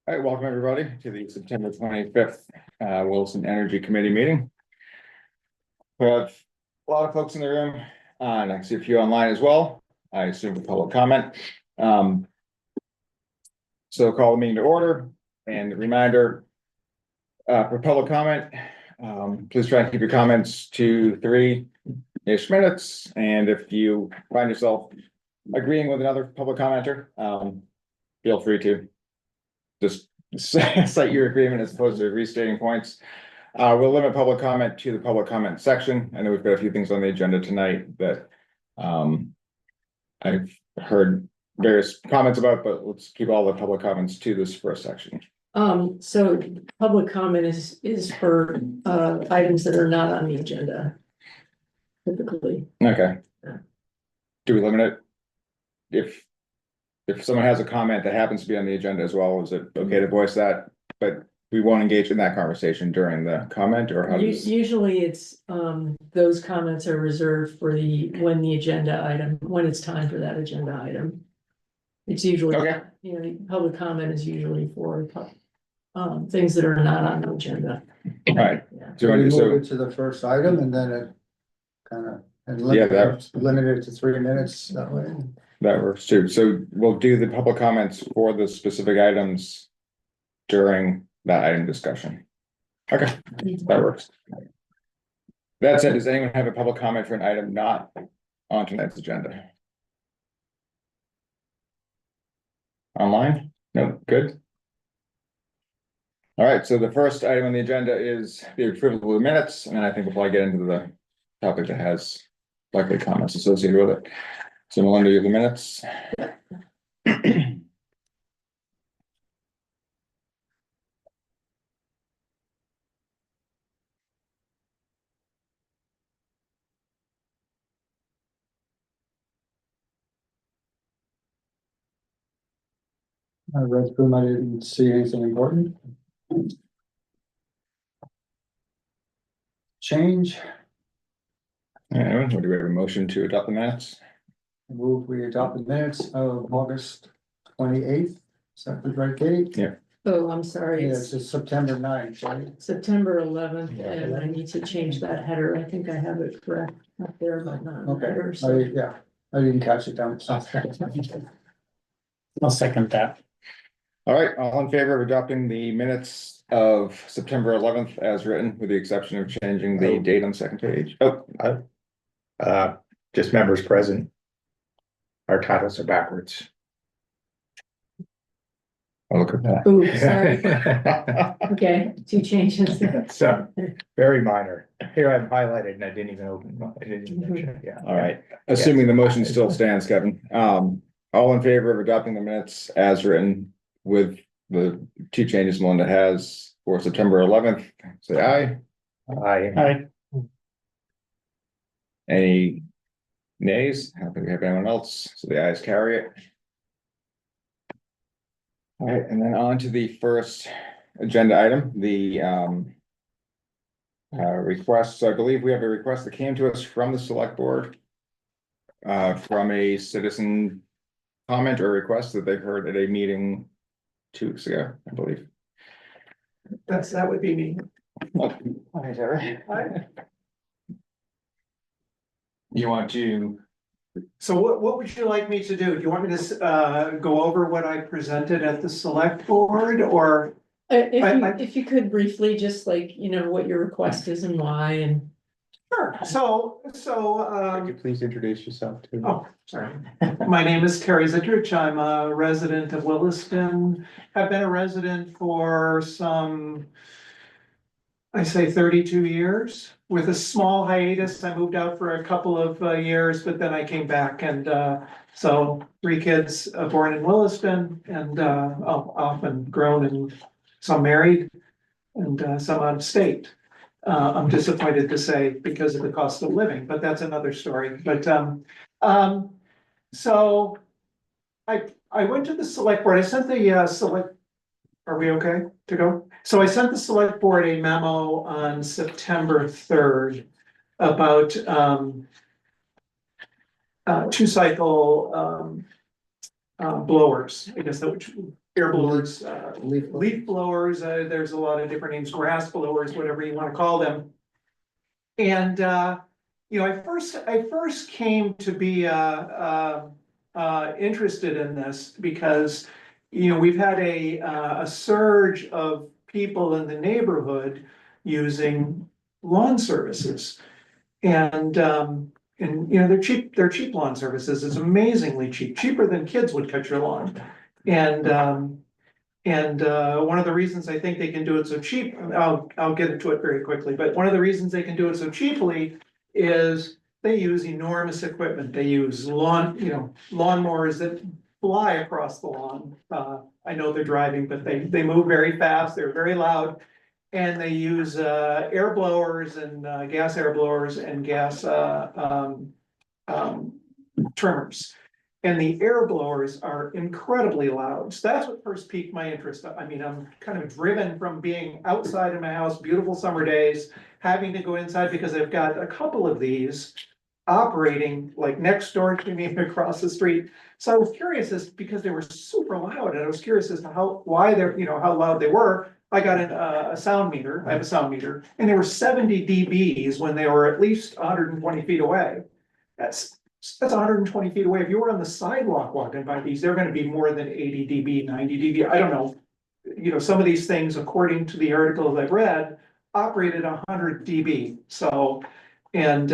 All right, welcome everybody to the September 25th Williston Energy Committee meeting. We have a lot of folks in the room, and I see a few online as well. I assume for public comment. So call the meeting to order, and a reminder for public comment, please try and keep your comments to 3-ish minutes. And if you find yourself agreeing with another public commenter, feel free to just cite your agreement as opposed to restating points. We'll limit public comment to the public comment section. I know we've got a few things on the agenda tonight that I've heard various comments about, but let's keep all the public comments to this first section. So public comment is for items that are not on the agenda. Typically. Okay. Yeah. Do we limit it? If someone has a comment that happens to be on the agenda as well, is it okay to voice that? But we won't engage in that conversation during the comment, or how does? Usually it's those comments are reserved for when it's time for that agenda item. It's usually Okay. Public comment is usually for things that are not on the agenda. All right. Yeah. So we move it to the first item and then it kind of limit it to 3 minutes that way. That works too. So we'll do the public comments for the specific items during that item discussion. Okay, that works. That said, does anyone have a public comment for an item not on tonight's agenda? Online? No, good. All right, so the first item on the agenda is the approval of the minutes, and I think we'll probably get into the topic that has likely comments associated with it. So Melinda, you have the minutes. I read through them, I didn't see anything important. Change, Anyone, would we have a motion to adopt the minutes? move we adopt the minutes of August 28th. Is that the right date? Yeah. Oh, I'm sorry. Yeah, It's it's September 9th, right? September 11th, and I need to change that header. I think I have it correct up there, but not. Okay, Header, so. yeah, I didn't catch it down. I'll second that. All right, all in favor of adopting the minutes of September 11th as written, with the exception of changing the date on the second page? Oh, Just members present. Our titles are backwards. I'll look at that. Ooh, sorry. Okay, 2 changes. So, very minor. Here I've highlighted and I didn't even open, I didn't even mention it, yeah. All right, assuming the motion still stands, Kevin. All in favor of adopting the minutes as written with the 2 changes Melinda has for September 11th, say aye. Aye. Any nays? I don't think we have anyone else, so the ayes carry it. All right, and then on to the first agenda item, the request. So I believe we have a request that came to us from the select board from a citizen comment or request that they heard at a meeting 2 weeks ago, I believe. That would be me. You want to? So what would you like me to do? Do you want me to go over what I presented at the select board, or? If you could briefly, just like, what your request is and why, and. Sure, Could you please introduce yourself too? Oh, sorry. My name is Terry Zitrich. I'm a resident of Williston. I've been a resident for I say 32 years, with a small hiatus. I moved out for a couple of years, but then I came back, and so 3 kids born in Williston, and often grown, and some married, and some out of state. I'm disappointed to say, because of the cost of living, but that's another story. But so I went to the select board. I sent the select. Are we okay to go? So I sent the select board a memo on September 3rd about 2-cycle blowers, I guess, which air blowers, leaf blowers, there's a lot of different names, grass blowers, whatever you wanna call them. And, you know, I first came to be, interested in this because, you know, we've had a surge of people in the neighborhood using lawn services. And, you know, they're cheap lawn services. It's amazingly cheap, cheaper than kids would cut your lawn. And, one of the reasons I think they can do it so cheap, I'll get into it very quickly, but one of the reasons they can do it so cheaply is they use enormous equipment. They use lawnmowers that fly across the lawn. I know they're driving, but they move very fast, they're very loud. And they use air blowers and gas air blowers and gas trimmers. And the air blowers are incredibly loud. So that's what first piqued my interest. I mean, I'm kind of driven from being outside in my house, beautiful summer days, having to go inside because I've got a couple of these operating like next door to me across the street. So I was curious as because they were super loud, and I was curious as to how loud they were. I got a sound meter. I have a sound meter, and they were 70 dBs when they were at least 120 feet away. That's 120 feet away. If you were on the sidewalk walking by these, they're going to be more than 80 dB, 90 dB. I don't know. You know, some of these things, according to the articles I've read, operate at 100 dB. So, and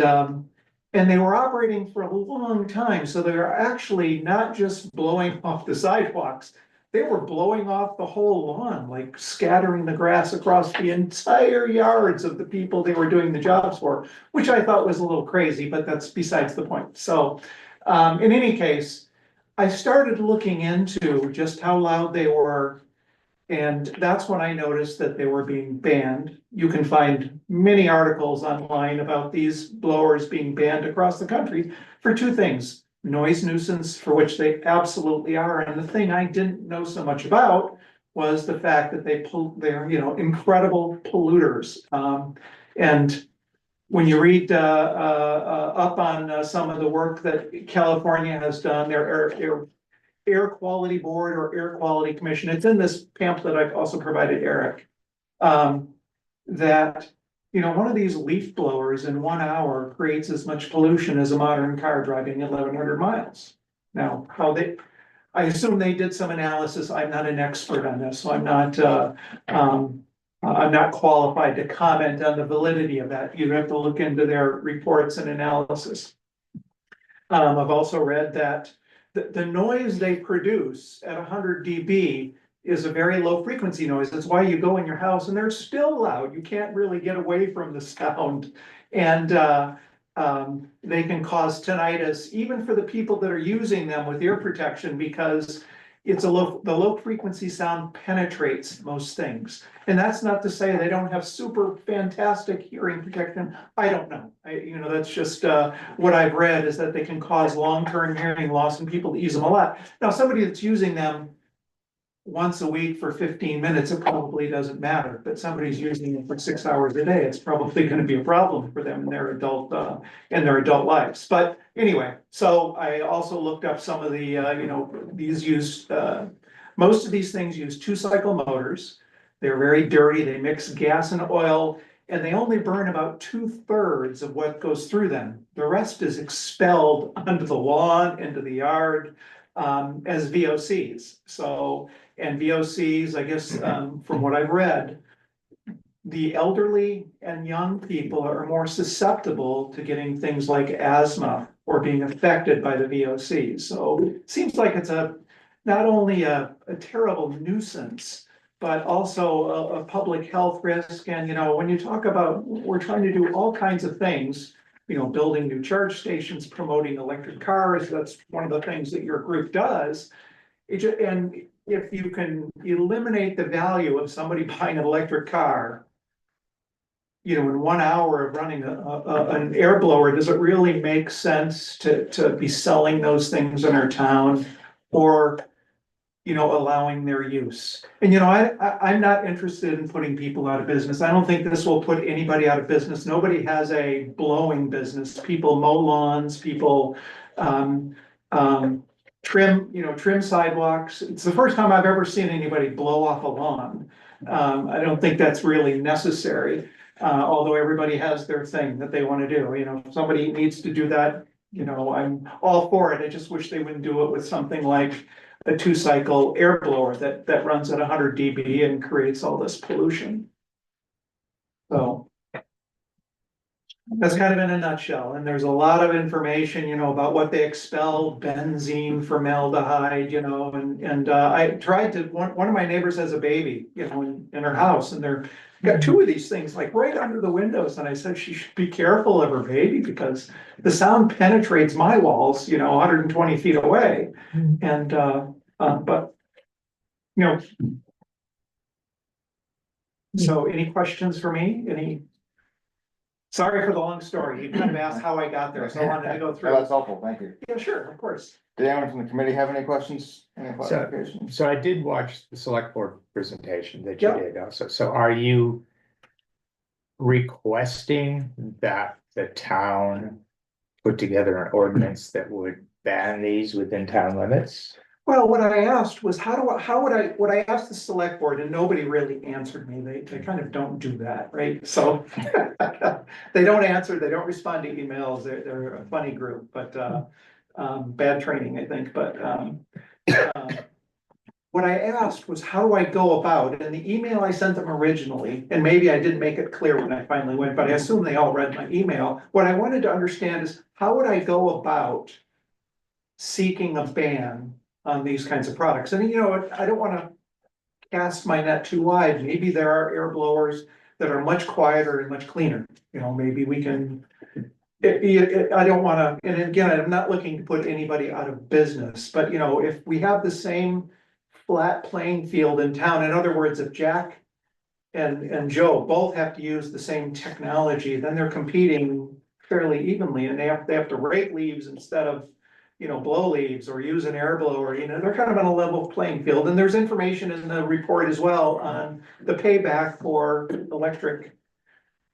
they were operating for a long time. So they were actually not just blowing off the sidewalks. They were blowing off the whole lawn, like scattering the grass across the entire yards of the people they were doing the jobs for, which I thought was a little crazy, but that's besides the point. So in any case, I started looking into just how loud they were. And that's when I noticed that they were being banned. You can find many articles online about these blowers being banned across the country for two things. Noise nuisance, for which they absolutely are. And the thing I didn't know so much about was the fact that they're, you know, incredible polluters. And when you read up on some of the work that California has done, their air quality board or air quality commission, it's in this pamphlet I've also provided Eric, that, you know, one of these leaf blowers in 1 hour creates as much pollution as a modern car driving 1,100 miles. Now, I assume they did some analysis. I'm not an expert on this, so I'm not qualified to comment on the validity of that. You'd have to look into their reports and analysis. I've also read that the noise they produce at 100 dB is a very low frequency noise. That's why you go in your house and they're still loud. You can't really get away from the sound. And they can cause tinnitus, even for the people that are using them with ear protection, because the low frequency sound penetrates most things. And that's not to say they don't have super fantastic hearing protection. I don't know. That's just what I've read, is that they can cause long-term hearing loss in people that use them a lot. Now, somebody that's using them once a week for 15 minutes, it probably doesn't matter. But somebody's using it for 6 hours a day, it's probably going to be a problem for them in their adult lives. But anyway, so I also looked up some of the these use most of these things use 2-cycle motors. They're very dirty. They mix gas and oil, and they only burn about 2/3 of what goes through them. The rest is expelled onto the lawn, into the yard, as VOCs. And VOCs, I guess, from what I've read, the elderly and young people are more susceptible to getting things like asthma or being affected by the VOCs. So it seems like it's not only a terrible nuisance, but also a public health risk. And, when you talk about, we're trying to do all kinds of things, building new charge stations, promoting electric cars, that's one of the things that your group does. And if you can eliminate the value of somebody buying an electric car, in 1 hour of running an air blower, does it really make sense to be selling those things in our town, or allowing their use? And I'm not interested in putting people out of business. I don't think this will put anybody out of business. Nobody has a blowing business. People mow lawns, people trim sidewalks. It's the first time I've ever seen anybody blow off a lawn. I don't think that's really necessary, although everybody has their thing that they wanna do, if somebody needs to do that, I'm all for it. I just wish they wouldn't do it with something like a 2-cycle air blower that runs at 100 dB and creates all this pollution. So. That's kind of in a nutshell, and there's a lot of information, about what they expel, benzene, formaldehyde, and I tried to, one of my neighbors has a baby, in her house, and they're got 2 of these things like right under the windows, and I said she should be careful of her baby because the sound penetrates my walls, 120 feet away, and but so any questions for me? Sorry for the long story. You kind of asked how I got there, so I wanted to go Oh, through. that's helpful, thank you. Yeah, sure, of course. Did anyone from the committee have any questions? Any clarifications? So I did watch the select board presentation that you Yeah. did also. So are you requesting that the town put together an ordinance that would ban these within town limits? Well, what I asked was, what I asked the select board, and nobody really answered me, they kind of don't do that, right? So they don't answer, they don't respond to emails, they're a funny group, but bad training, I think, but what I asked was, how do I go about, and the email I sent them originally, and maybe I didn't make it clear when I finally went, but I assume they all read my email. What I wanted to understand is, how would I go about seeking a ban on these kinds of products? And I don't wanna cast my net too wide. Maybe there are air blowers that are much quieter and much cleaner. Maybe we can, I don't wanna, and again, I'm not looking to put anybody out of business, but if we have the same flat playing field in town, in other words, if Jack and Joe both have to use the same technology, then they're competing fairly evenly, and they have to rake leaves instead of blow leaves, or use an air blower, they're kind of on a level playing field. And there's information in the report as well on the payback for electric.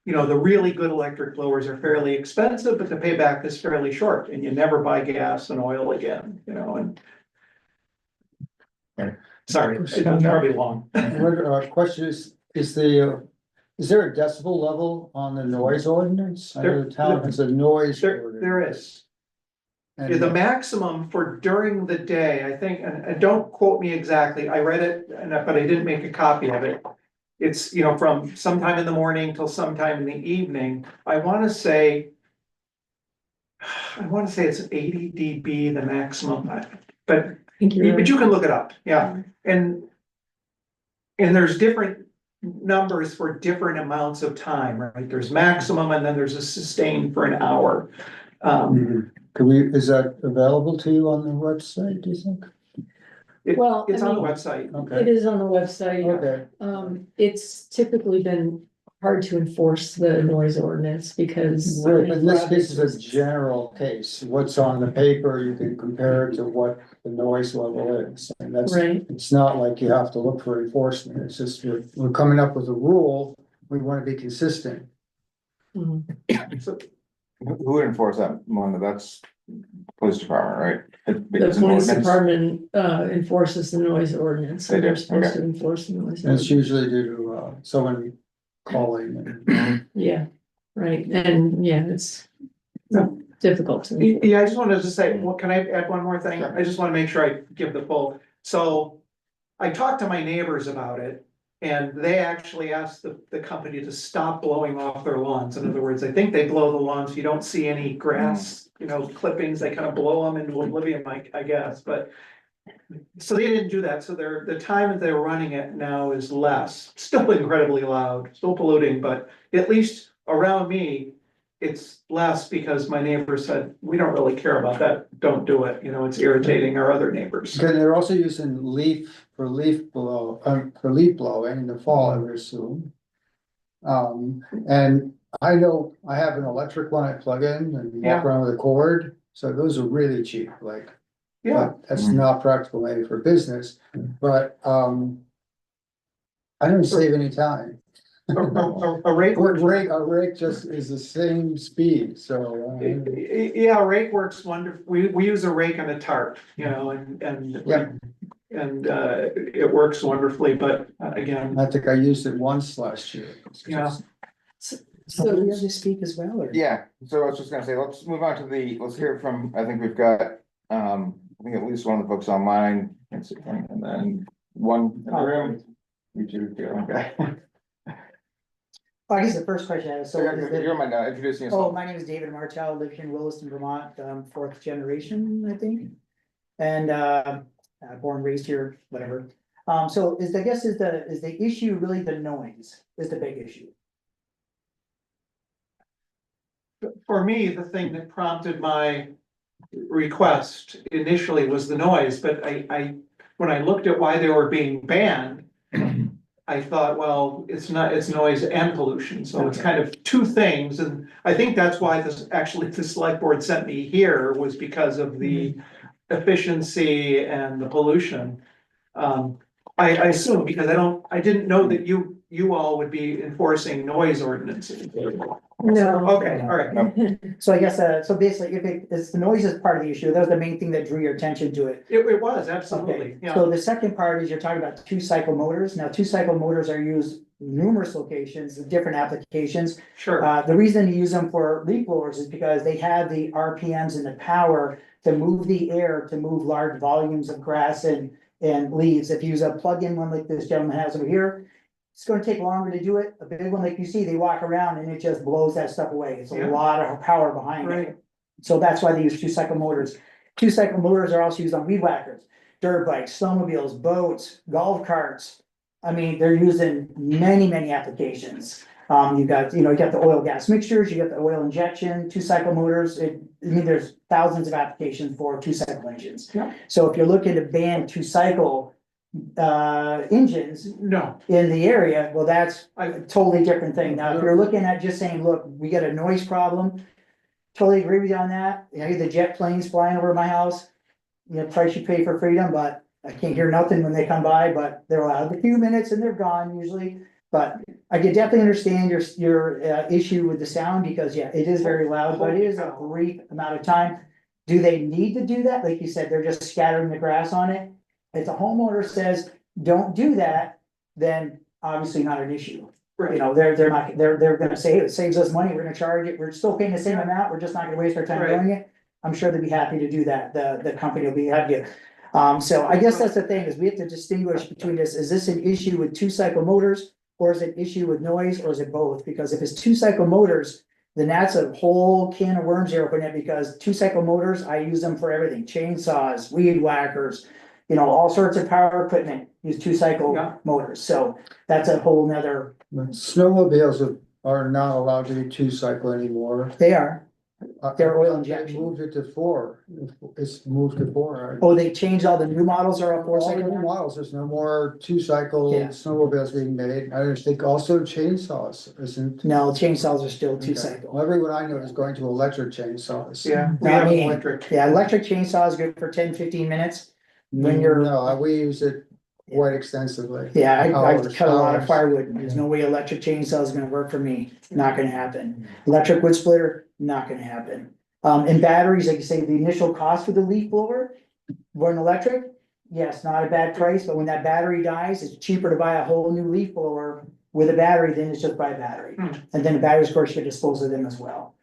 The really good electric blowers are fairly expensive, but the payback is fairly short, and you never buy gas and oil again, and. Sorry, it's probably long. Question is there a decibel level on the noise ordinance? I know the town has a noise ordinance. There is. And The maximum for during the day, I think, and don't quote me exactly, I read it, but I didn't make a copy of it. It's, from sometime in the morning till sometime in the evening. I wanna say it's 80 dB, the maximum, but you can look it up, yeah. And there's different numbers for different amounts of time, right? There's maximum, and then there's a sustained for an hour. Is that available to you on the website, do you think? Well, It's I on the mean, website. It Okay, is on the website. okay. It's typically been hard to enforce the noise ordinance because. Right, but in this case is a general case. What's on the paper, you can compare it to what the noise level is. And that's, Right, it's not like you have to look for enforcement. It's just we're coming up with a rule. We want to be consistent. So Who would enforce that one? That's police department, right? the It's an police ordinance. department enforces the noise ordinance, so They do, they're supposed okay. to enforce the noise. And it's ordinance. usually due to someone calling and. Yeah, right, and yeah, it's difficult to. Yeah, I just wanted to say, well, can I add one more thing? I just wanna make sure I give the full, so. I talked to my neighbors about it, and they actually asked the company to stop blowing off their lawns. In other words, I think they blow the lawns, you don't see any grass, clippings, they kind of blow them into oblivion, I guess, but. So they didn't do that, so the time that they're running it now is less, still incredibly loud, still polluting, but at least around me. It's less because my neighbor said, we don't really care about that, don't do it, it's irritating our other neighbors. Okay, they're also using leaf blowing in the fall, I would assume. And I know I have an electric one I plug in and Yeah. walk around with a cord, so those are really cheap, like. Yeah, But that's not practical maybe for business, but, I don't save any time. A rake works. A rake just is the same speed, so. Yeah, a rake works wonderful. We use a rake and a tarp, Yep. and it works wonderfully, but again, I think I used it once last year. yeah. So, Do we have to speak as well, or? Yeah, so I was just gonna say, let's move on to let's hear from, I think we've got, I think at least one of the folks online, and then one in the room. You two, okay. I guess the first question I have, so. is it- You're introducing Oh, yourself. my name is David Martell, live here in Williston, Vermont, fourth generation, I think. And, born, raised here, whatever. So is, I guess, is the issue really the noise is the big issue? For me, the thing that prompted my request initially was the noise, but when I looked at why they were being banned, I thought, well, it's noise and pollution, so it's kind of two things, and I think that's why the select board sent me here was because of the efficiency and the pollution. I assume, because I didn't know that you all would be enforcing noise ordinances. no. Okay, all right. So I guess, so basically, if it's the noise is part of the issue, that was the main thing that drew your attention to it. It was, Okay, absolutely, yeah. so the second part is you're talking about two-cycle motors. Now, two-cycle motors are used in numerous locations, different applications. Sure, The reason you use them for leaf blowers is because they have the RPMs and the power to move the air, to move large volumes of grass and leaves. If you use a plug-in one like this gentleman has over here, it's gonna take longer to do it. A big one like you see, they walk around and it just blows that stuff away. It's a Yeah. lot of power behind it. right, So that's why they use two-cycle motors. Two-cycle motors are also used on weed whackers, dirt bikes, snowmobiles, boats, golf carts. I mean, they're used in many, many applications. You got the oil gas mixtures, you got the oil injection, two-cycle motors. There's thousands of applications for two-cycle engines. Yeah. So if you're looking to ban two-cycle engines no, in the area, well, that's I, a totally different thing. Now, if you're looking at just saying, look, we got a noise problem. Totally agree with you on that. You know, the jet planes flying over my house, price you pay for freedom, but I can't hear nothing when they come by, but they're allowed a few minutes and they're gone usually. But I could definitely understand your issue with the sound because, yeah, it is very loud, but it is a brief amount of time. Do they need to do that? Like you said, they're just scattering the grass on it. If the homeowner says, don't do that, then obviously not an issue. right. They're gonna say, it saves us money, we're gonna charge it, we're still paying the same amount, we're just not gonna waste our time Right. doing it. I'm sure they'd be happy to do that, the company will be happy. So I guess that's the thing, is we have to distinguish between this, is this an issue with two-cycle motors? Or is it an issue with noise, or is it both? Because if it's two-cycle motors, then that's a whole can of worms here open it, because two-cycle motors, I use them for everything, chainsaws, weed whackers. All sorts of power equipment use two-cycle Yeah. motors, so that's a whole nother, Snowmobiles are not allowed to be two-cycle anymore. they are. They're oil They injection. moved it to four. It's moved to four. Oh, they changed all the new models are all All the four-cycle new now? models, there's no more two-cycle Yeah. snowmobiles being made. I think also chainsaws isn't. No, chainsaws are still Okay. two-cycle. Well, everyone I know is going to electric chainsaws. Yeah, we Not have me. electric. Yeah, electric chainsaw is good for 10-15 minutes. When you're- No, we use it quite extensively. Yeah, I Hours, cut a lot of hours. firewood. There's no way electric chainsaw is gonna work for me. Not gonna happen. Electric wood splitter, not gonna happen. And batteries, like you say, the initial cost for the leaf blower, for an electric, yes, not a bad price, but when that battery dies, it's cheaper to buy a whole new leaf blower with a battery than it's just buy a battery. Hmm. And then the batteries, of course, you can dispose of them as well.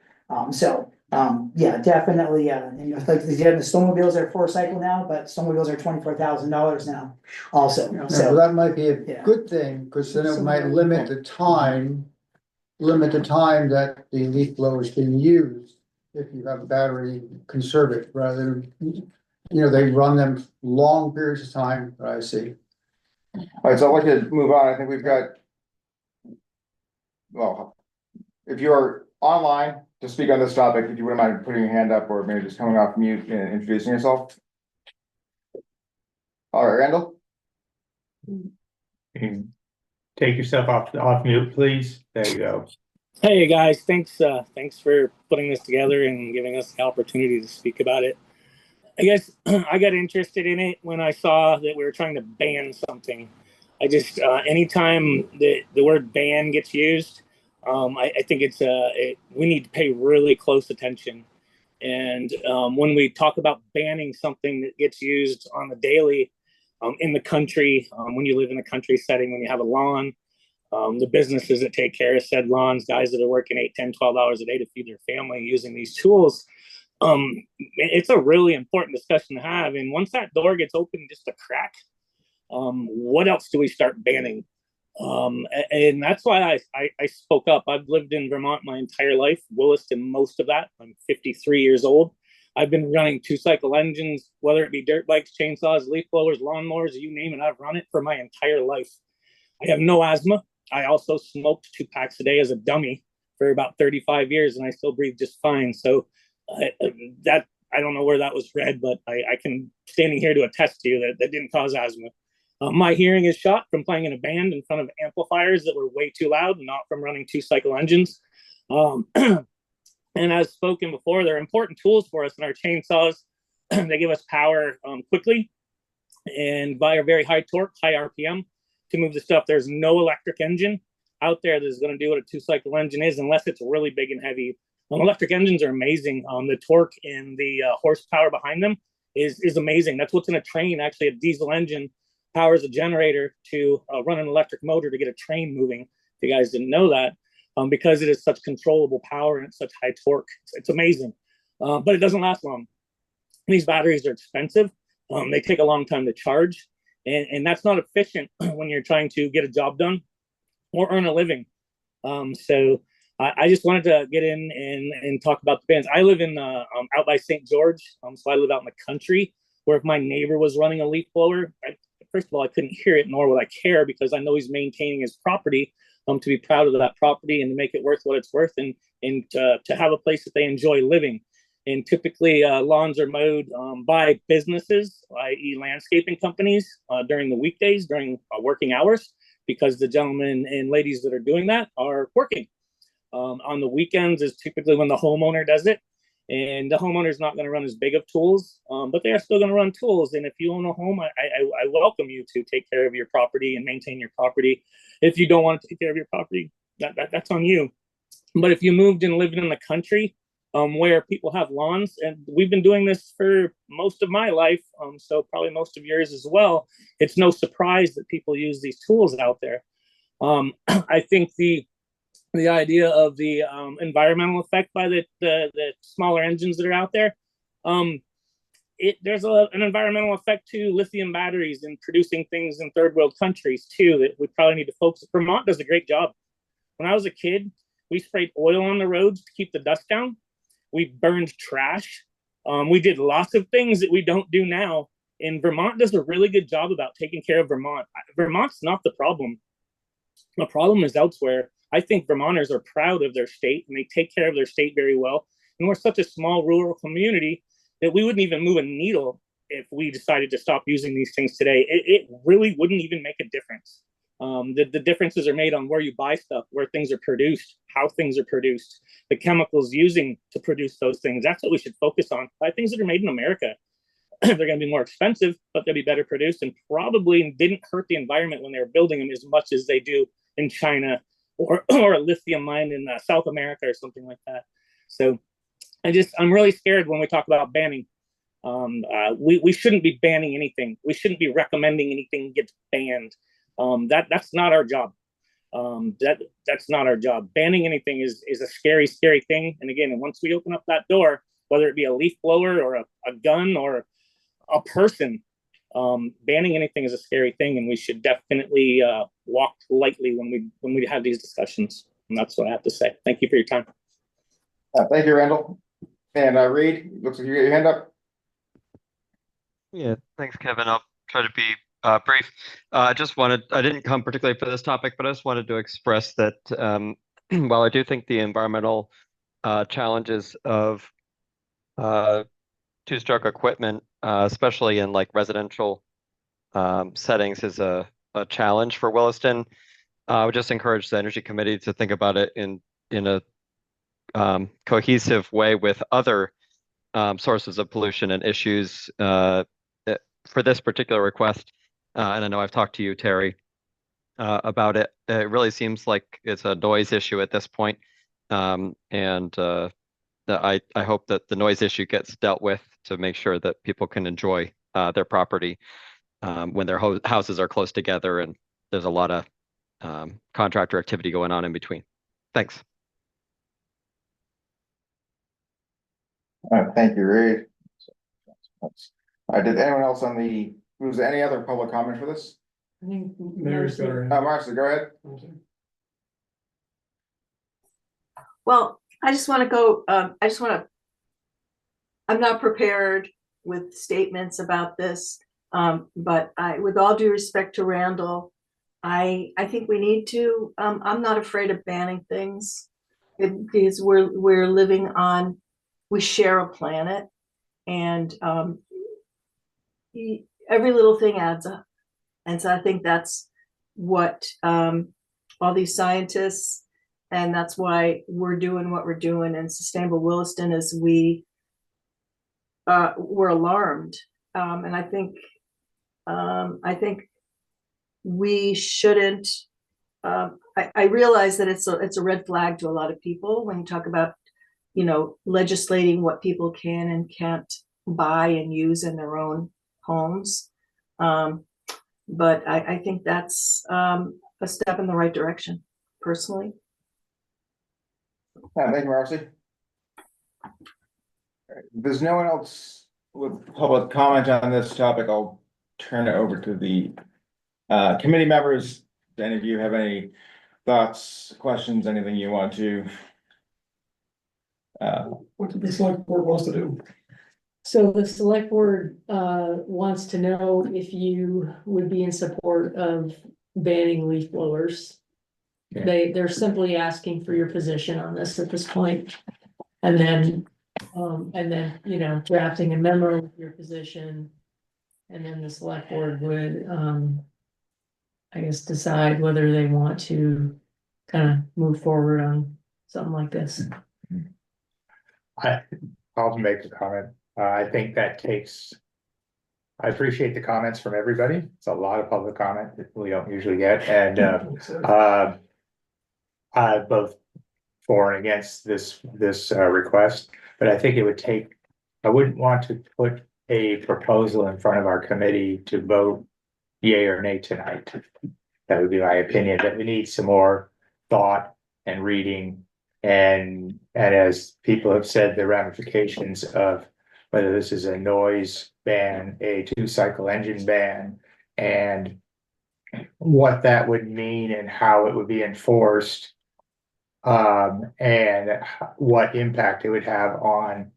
Yeah, definitely, like the snowmobiles are four-cycle now, but snowmobiles are $24,000 now also, Yeah. Yeah, so. well, that might be a Yeah. good thing, because then it might limit the time. Limit the time that the leaf blower is being used, if you have a battery, conserve it, rather than. They run them long periods of time, I see. All right, so I'd like to move on. I think we've got. Well, if you're online to speak on this topic, if you wouldn't mind putting your hand up or maybe just coming off mute and introducing yourself. All right, Randall? You can take yourself off mute, please. There you go. Hey guys, thanks for putting this together and giving us the opportunity to speak about it. I guess I got interested in it when I saw that we were trying to ban something. I just anytime the word ban gets used, I think we need to pay really close attention. And when we talk about banning something that gets used on the daily in the country, when you live in a country setting, when you have a lawn, the businesses that take care of said lawns, guys that are working 8, 10, 12 hours a day to feed their family using these tools, it's a really important discussion to have. And once that door gets open just a crack, what else do we start banning? And that's why I spoke up. I've lived in Vermont my entire life, Williston most of that. I'm 53 years old. I've been running 2-cycle engines, whether it be dirt bikes, chainsaws, leaf blowers, lawnmowers, you name it, I've run it for my entire life. I have no asthma. I also smoked 2 packs a day as a dummy for about 35 years, and I still breathe just fine. So that I don't know where that was read, but I can standing here to attest to you that that didn't cause asthma. My hearing is shot from playing in a band in front of amplifiers that were way too loud, not from running 2-cycle engines. And as spoken before, they're important tools for us in our chainsaws. They give us power quickly and via very high torque, high RPM to move the stuff. There's no electric engine out there that's going to do what a 2-cycle engine is unless it's really big and heavy. Electric engines are amazing. The torque and the horsepower behind them is amazing. That's what's in a train. Actually, a diesel engine powers a generator to run an electric motor to get a train moving. If you guys didn't know that, because it is such controllable power and it's such high torque, it's amazing. But it doesn't last long. These batteries are expensive. They take a long time to charge, and that's not efficient when you're trying to get a job done or earn a living. So I just wanted to get in and talk about the bans. I live in out by St. George, so I live out in the country, where if my neighbor was running a leaf blower, first of all, I couldn't hear it, nor would I care, because I know he's maintaining his property, to be proud of that property and to make it worth what it's worth, and to have a place that they enjoy living. And typically lawns are mowed by businesses, i.e. landscaping companies, during the weekdays, during working hours, because the gentlemen and ladies that are doing that are working. On the weekends is typically when the homeowner does it. And the homeowner is not going to run as big of tools, but they are still going to run tools. And if you own a home, I welcome you to take care of your property and maintain your property. If you don't want to take care of your property, that's on you. But if you moved and lived in the country where people have lawns, and we've been doing this for most of my life, so probably most of yours as well, it's no surprise that people use these tools out there. I think the idea of the environmental effect by the smaller engines that are out there, there's an environmental effect to lithium batteries and producing things in third world countries too that we probably need to focus. Vermont does a great job. When I was a kid, we sprayed oil on the roads to keep the dust down. We burned trash. We did lots of things that we don't do now. And Vermont does a really good job about taking care of Vermont. Vermont's not the problem. The problem is elsewhere. I think Vermonters are proud of their state and they take care of their state very well. And we're such a small rural community that we wouldn't even move a needle if we decided to stop using these things today. It really wouldn't even make a difference. The differences are made on where you buy stuff, where things are produced, how things are produced, the chemicals using to produce those things. That's what we should focus on. Buy things that are made in America. They're going to be more expensive, but they'll be better produced and probably didn't hurt the environment when they were building them as much as they do in China or a lithium mine in South America or something like that. So I'm really scared when we talk about banning. We shouldn't be banning anything. We shouldn't be recommending anything gets banned. That's not our job. That's not our job. Banning anything is a scary, scary thing. And again, once we open up that door, whether it be a leaf blower or a gun or a person, banning anything is a scary thing, and we should definitely walk lightly when we have these discussions. And that's what I have to say. Thank you for your time. Thank you, Randall. And Reed, looks like you got your hand up. Yeah, thanks, Kevin. I'll try to be brief. I didn't come particularly for this topic, but I just wanted to express that while I do think the environmental challenges of two-stroke equipment, especially in like residential settings, is a challenge for Williston, I would just encourage the Energy Committee to think about it in a cohesive way with other sources of pollution and issues for this particular request. And I know I've talked to you, Terry, about it. It really seems like it's a noise issue at this point. I hope that the noise issue gets dealt with to make sure that people can enjoy their property when their houses are close together and there's a lot of contractor activity going on in between. Thanks. Thank you, Reed. Did anyone else was there any other public comment for this? I think. Marcia, go ahead. Well, I just want to, I'm not prepared with statements about this. But with all due respect to Randall, I think we need to, I'm not afraid of banning things. Because we're living on, we share a planet, and every little thing adds up. And so I think that's what all these scientists, and that's why we're doing what we're doing in Sustainable Williston, is we're alarmed. And I think we shouldn't, I realize that it's a red flag to a lot of people when you talk about, legislating what people can and can't buy and use in their own homes. But I think that's a step in the right direction, personally. Thank you, Marcy. There's no one else with public comment on this topic. I'll turn it over to the committee members. Do any of you have any thoughts, questions, anything you want to? What did the select board wants to do? So the select board wants to know if you would be in support of banning leaf blowers. They're simply asking for your position on this at this point. And then, drafting a memo with your position. And then the select board would, I guess, decide whether they want to kind of move forward on something like this. I'll make a comment. I think that takes, I appreciate the comments from everybody. It's a lot of public comment that we don't usually get, and both for and against this request. But I think it would take, I wouldn't want to put a proposal in front of our committee to vote yay or nay tonight. That would be my opinion, that we need some more thought and reading, and as people have said, the ramifications of whether this is a noise ban, a 2-cycle engine ban, and what that would mean and how it would be enforced, and what impact it would have on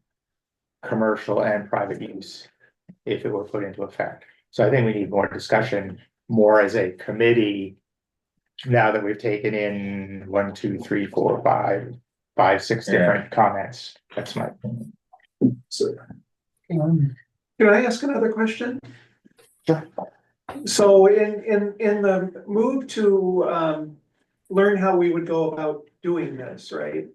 commercial and private use if it were put into effect. So I think we need more discussion, more as a committee, now that we've taken in 1, 2, 3, 4, 5, 6 different comments. That's my opinion. So, can I ask another question? Sure. So in the move to learn how we would go about doing this, right?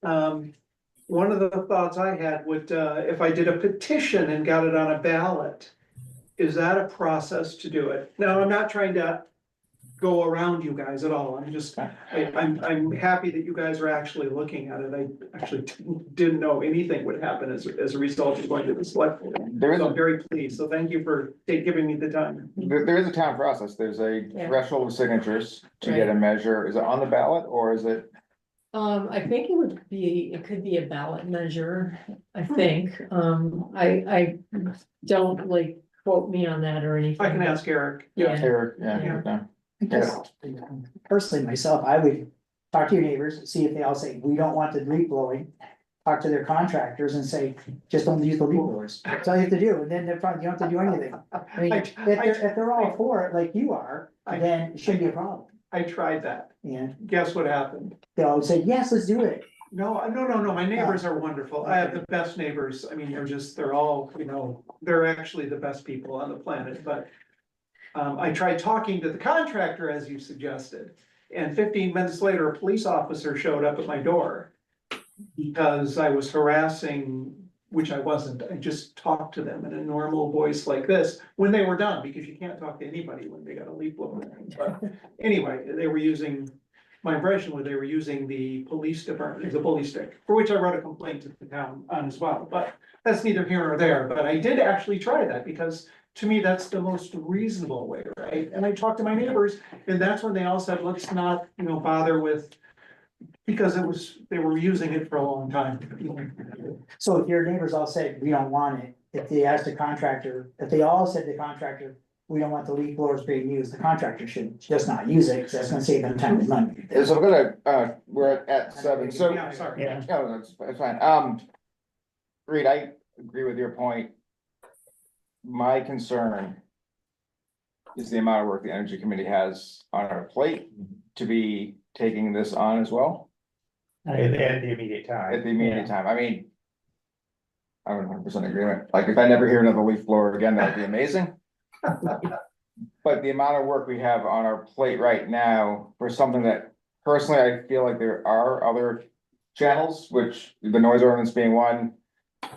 One of the thoughts I had would, if I did a petition and got it on a ballot, is that a process to do it? Now, I'm not trying to go around you guys at all. I'm just, I'm happy that you guys are actually looking at it. I actually didn't know anything would happen as a result of going to the select board. So I'm very pleased. So thank you for giving me the time. There is a town process. There's a threshold of signatures to get a measure. Is it on the ballot or is it? I think it could be a ballot measure, I think. I don't quote me on that or anything. I can ask Eric. Yeah. Personally, myself, I would talk to your neighbors, see if they all say, we don't want the leaf blowing. Talk to their contractors and say, just don't use the leaf blowers. That's all you have to do, and then you don't have to do anything. I mean, if they're all for it like you are, then it shouldn't be a problem. I tried that. Yeah. Guess what happened? They'll say, yes, let's do it. No, my neighbors are wonderful. I have the best neighbors. I mean, they're all, they're actually the best people on the planet, but. I tried talking to the contractor as you suggested, and 15 minutes later, a police officer showed up at my door. Because I was harassing which I wasn't, I just talked to them in a normal voice like this when they were done, because you can't talk to anybody when they got a leaf blower. But anyway, they were using, my impression was they were using the police department as a police stick, for which I wrote a complaint to the town on as well, but that's neither here nor there, but I did actually try that, because to me, that's the most reasonable way, right? And I talked to my neighbors, and that's when they all said, let's not, bother with, because they were using it for a long time. So if your neighbors all said, we don't want it, if they asked the contractor, if they all said to the contractor, we don't want the leaf blowers being used, the contractor should just not use it, because that's gonna save them time and money. So we're gonna, we're at 7, so. Yeah, sorry. Yeah. No, that's fine. Reed, I agree with your point. My concern is the amount of work the Energy Committee has on our plate to be taking this on as well At the immediate at time. the immediate time. I mean, I'm 100% agreement. Like, if I never hear another leaf blower again, that'd be amazing. But the amount of work we have on our plate right now for something that personally, I feel like there are other channels, which the noise ordinance being one,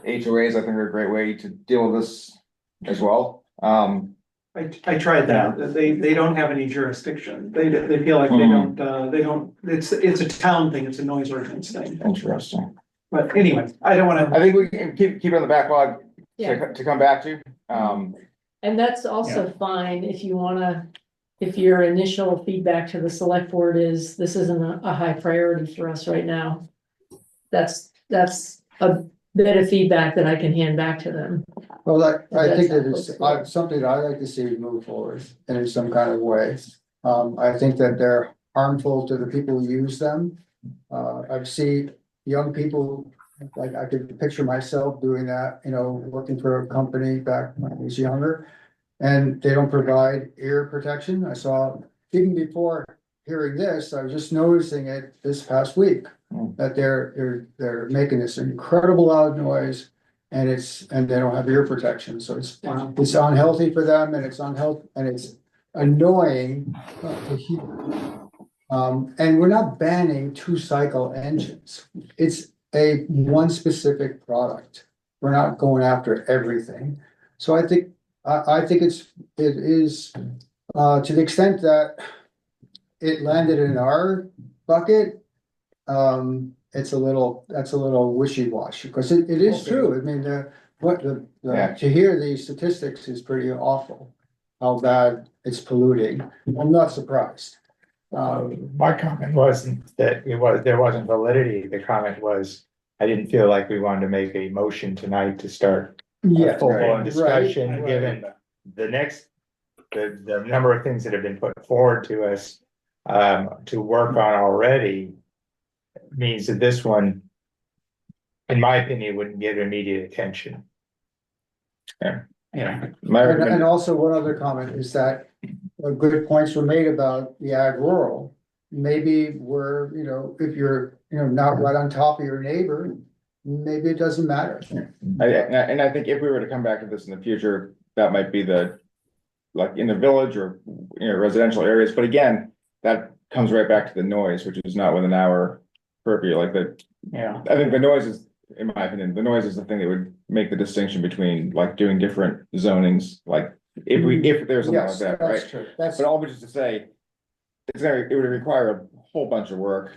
HOAs, I think are a great way to deal with this as well. I tried that, they don't have any jurisdiction, they feel like they don't, it's a town thing, it's a noise ordinance thing. Interesting. But anyway, I don't wanna, I think we can keep it on the backlog Yeah. to come back to. And that's also fine if you wanna, if your initial feedback to the select board is, this isn't a high priority for us right now. That's a bit of feedback that I can hand back to them. Well, I think that That's it's not something that I like to see move forward in some kind of way. I think that they're harmful to the people who use them. I've seen young people, like I could picture myself doing that, working for a company back when I was younger. And they don't provide ear protection. I saw, even before hearing this, I was just noticing it this past week. That they're making this incredible loud noise. And they don't have ear protection, so it's unhealthy for them, and it's annoying to hear. And we're not banning 2-cycle engines, it's one specific product. We're not going after everything, so I think it is to the extent that it landed in our bucket. That's a little wishy-washy, because it is true. I mean, to hear these statistics is pretty awful, how bad it's polluting. I'm not surprised. My comment wasn't that there wasn't validity. The comment was, I didn't feel like we wanted to make a motion tonight to start a full-blown discussion, given the number of things that have been put forward to us to work on already. Means that this one, in my opinion, wouldn't get immediate attention. And also one other comment is that good points were made about the ag rural. Maybe if you're, not right on top of your neighbor, maybe it doesn't matter. And I think if we were to come back to this in the future, that might be like in the village or, residential areas, but again, that comes right back to the noise, which is not within our purview, I think the noise is, in my opinion, the noise is the thing that would make the distinction between like doing different zonings, like if there's something like Yes, that, that's right? true. But all which is to say, it would require a whole bunch of work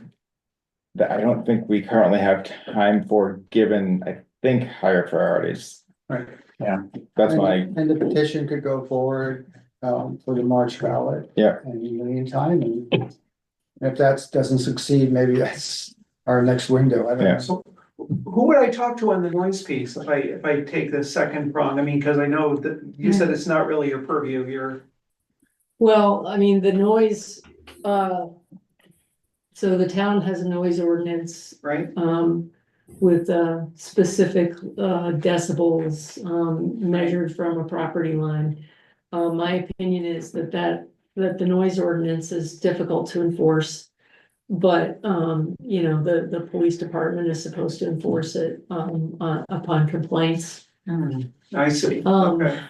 that I don't think we currently have time for, given, I think, higher priorities. Right. Yeah. That's And the petition could go forward for the March ballot. Yeah. And in the meantime, and if that doesn't succeed, maybe that's our next window. I don't know. so who would I talk to on the noise piece if I take the second prong? I mean, cause I know that you said it's not really your purview, Well, I mean, the noise, so the town has a noise ordinance, right? with specific decibels measured from a property line. My opinion is that the noise ordinance is difficult to enforce. But the police department is supposed to enforce it upon complaints. I see, Um, okay.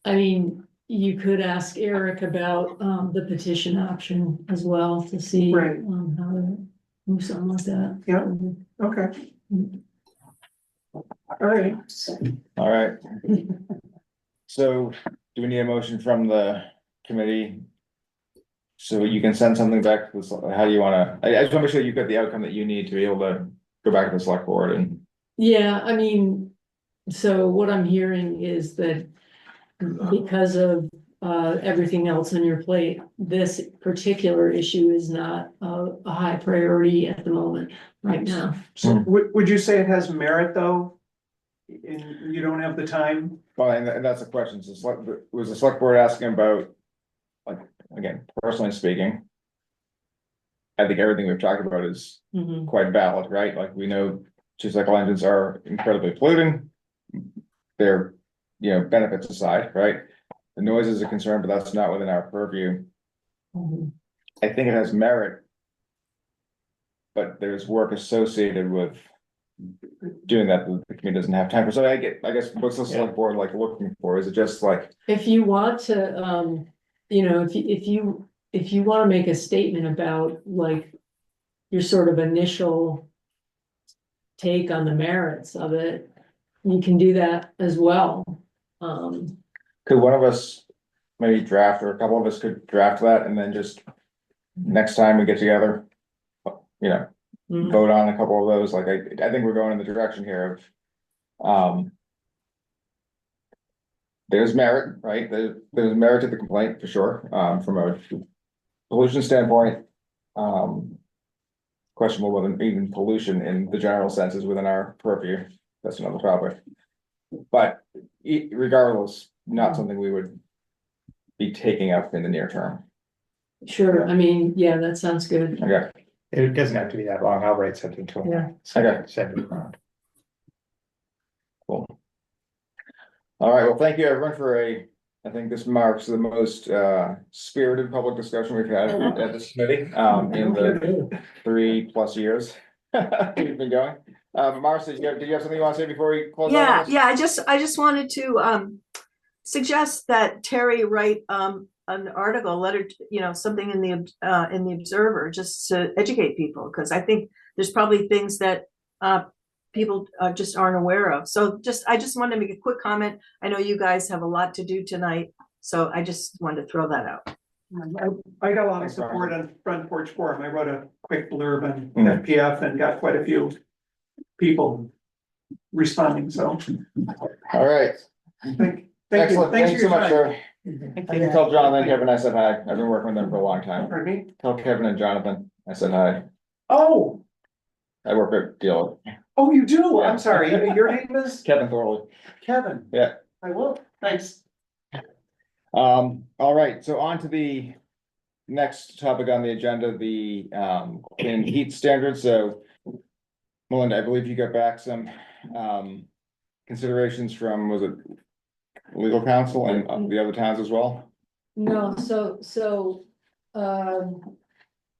I mean, you could ask Eric about the petition option as well to see Right. how to move something like that. Yeah. Okay. All right. All right. So do we need a motion from the committee? So you can send something back to the, how do you wanna, I just wanna make sure you get the outcome that you need to be able to go back to the select board and. Yeah, I mean, so what I'm hearing is that because of everything else on your plate, this particular issue is not a high priority at the moment, right now. So would you say it has merit though? And you don't have the time? Well, and that's the question, so was the select board asking about, like, again, personally speaking. I think everything we've talked about is Mhm. quite valid, right? Like, we know two cycle engines are incredibly polluting. They're, benefits aside, right? The noise is a concern, but that's not within our purview. Mhm. I think it has merit. But there's work associated with doing that the community doesn't have time for. So I guess what's the select board like looking for? Is it just like, If you want to, if you want to make a statement about like your sort of initial take on the merits of it, you can do that as well. could one of us maybe draft, or a couple of us could draft that and then just next time we get together, Mhm. vote on a couple of those, like, I think we're going in the direction here of, there's merit, right? There's merit to the complaint for sure, from a pollution standpoint. Questionable whether even pollution in the general sense is within our purview, that's another topic. But regardless, not something we would be taking up in the near term. Sure, I mean, yeah, that sounds good. Okay, It doesn't have to be that long. I'll write something to him. Yeah. Okay. Send it around. cool. All right, well, thank you everyone for I think this marks the most spirited public discussion we've had at this committee in the 3+ years we've been going. Marcia, did you have something you want to say before we close out on this? Yeah, I just wanted to suggest that Terry write an article, a letter, something in the Observer, just to educate people, because I think there's probably things that people just aren't aware of. So I just wanted to make a quick comment. I know you guys have a lot to do tonight, so I just wanted to throw that out. I got a lot of support on Front Porch Forum. I wrote a quick blurb on Mhm. FPF and got quite a few people responding, so All right, thank you. excellent, Thanks thanks for so your much, time. sir. You can tell Jonathan and Kevin I said hi, I've been working with them for a long time. Pardon me? Tell Kevin and Jonathan I said hi, Oh, I work at Deal, you do? Yeah. I'm sorry. Your name is Kevin Thorley. Kevin. Yeah. I will. Thanks. All right, so on to the next topic on the agenda, the clean heat standards, so. Melinda, I believe you got back some considerations from, was it legal counsel and the other towns as well? No,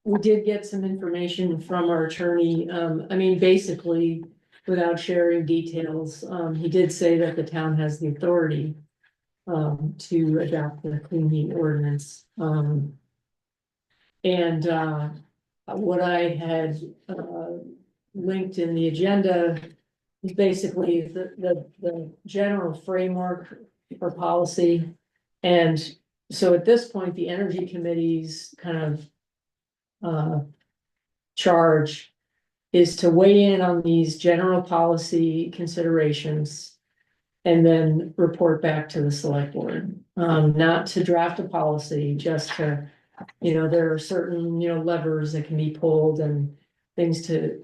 we did get some information from our attorney. I mean, basically, without sharing details, he did say that the town has the authority to adopt the clean heat ordinance. And what I had linked in the agenda is basically the general framework for policy. And so at this point, the Energy Committee's kind of charge is to weigh in on these general policy considerations and then report back to the select board. Not to draft a policy, just to, there are certain, levers that can be pulled and things to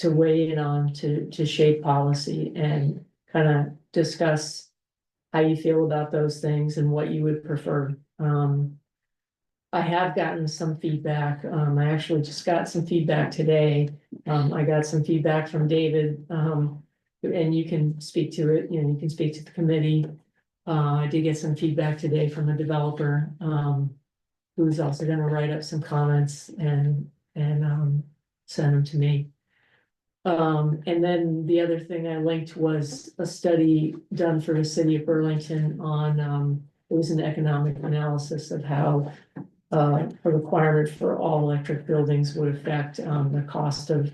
weigh in on to shape policy and kind of discuss how you feel about those things and what you would prefer. I have gotten some feedback. I actually just got some feedback today. I got some feedback from David, and you can speak to it, you can speak to the committee. I did get some feedback today from a developer, who's also gonna write up some comments and send them to me. And then the other thing I linked was a study done for the city of Burlington on, it was an economic analysis of how a requirement for all electric buildings would affect the cost of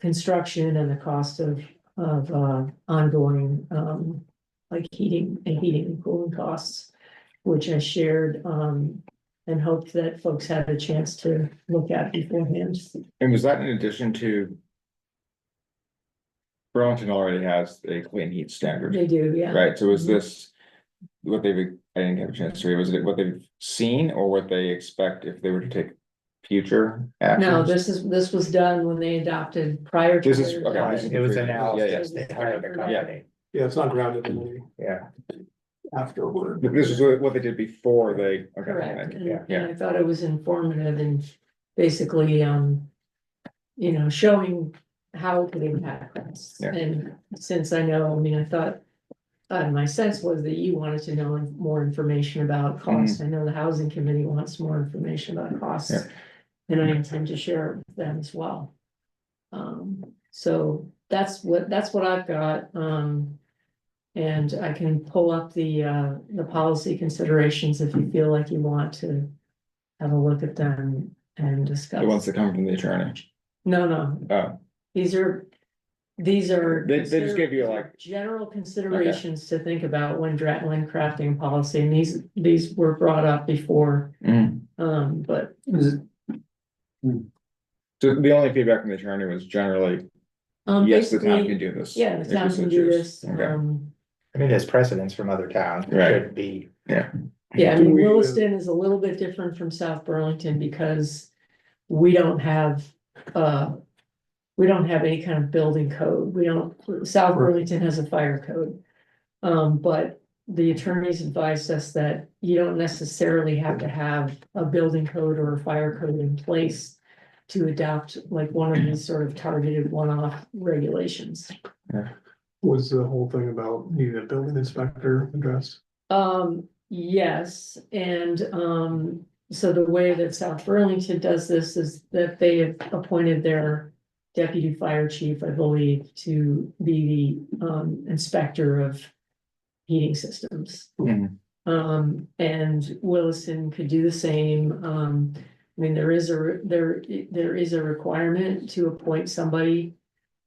construction and the cost of ongoing, like heating and cooling costs, which I shared, and hoped that folks had a chance to look at beforehand. And was that in addition to? Burlington already has a clean heat standard, They do, yeah. right? So is Mhm. this what they've, I didn't get a chance to read, was it what they've seen or what they expect if they were to take future actions? No, this was done when they adopted prior to. This is- their okay, adoption. this is It was Yeah, analysis, yeah. they hired a company, Yeah, it's not grounded in any yeah. afterward. This is what they did before they. Okay, Correct, and, yeah, and I thought it was informative and basically, showing how it could impact us. Yeah. And since I know, I mean, I thought, my sense was that you wanted to know more information about cost. I know the housing committee wants more information about costs. Yeah. And I intend to share it with them as well. So that's what I've got, and I can pull up the policy considerations if you feel like you want to have a look at them and discuss. the ones that come from the attorney. No, Oh, these are. They just give you, like- General considerations to think about when crafting policy, and these were brought up before, but. so the only feedback from the attorney was generally, yes, the town can basically, do this. yeah, the if we town so can do choose. this, Okay. I mean, there's precedents from other towns, it Right. should be, yeah, I Do mean, we, Williston is a little bit different from South Burlington because we don't have, any kind of building code, South Burlington has a fire code. But the attorneys advised us that you don't necessarily have to have a building code or a fire code in place to adopt like one of these sort of targeted one-off regulations. was the whole thing about needing a building inspector addressed? Yes, and, so the way that South Burlington does this is that they have appointed their deputy fire chief, I believe, to be the, inspector of heating systems. Mhm. And Williston could do the same. I mean, there is a requirement to appoint somebody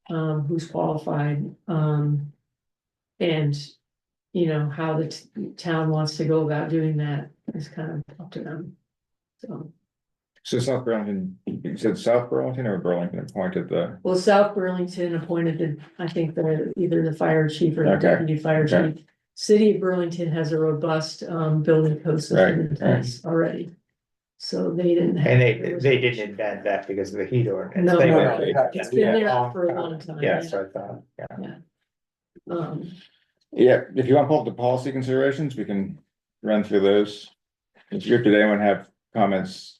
who's qualified. And how the town wants to go about doing that is kind of up to them. So South Burlington, you said South Burlington or Burlington appointed the, Well, South Burlington appointed I think either the fire chief or the Okay, deputy fire okay. chief. City of Burlington has a robust building code system in Right, place already. So they didn't. and there was- they didn't invent that because of the heat ordinance. No, They no, went- no, it's been there Yeah, for a long time. Yeah, so I thought, yeah. yeah, if you want to pull up the policy considerations, we can run through those. Did anyone have comments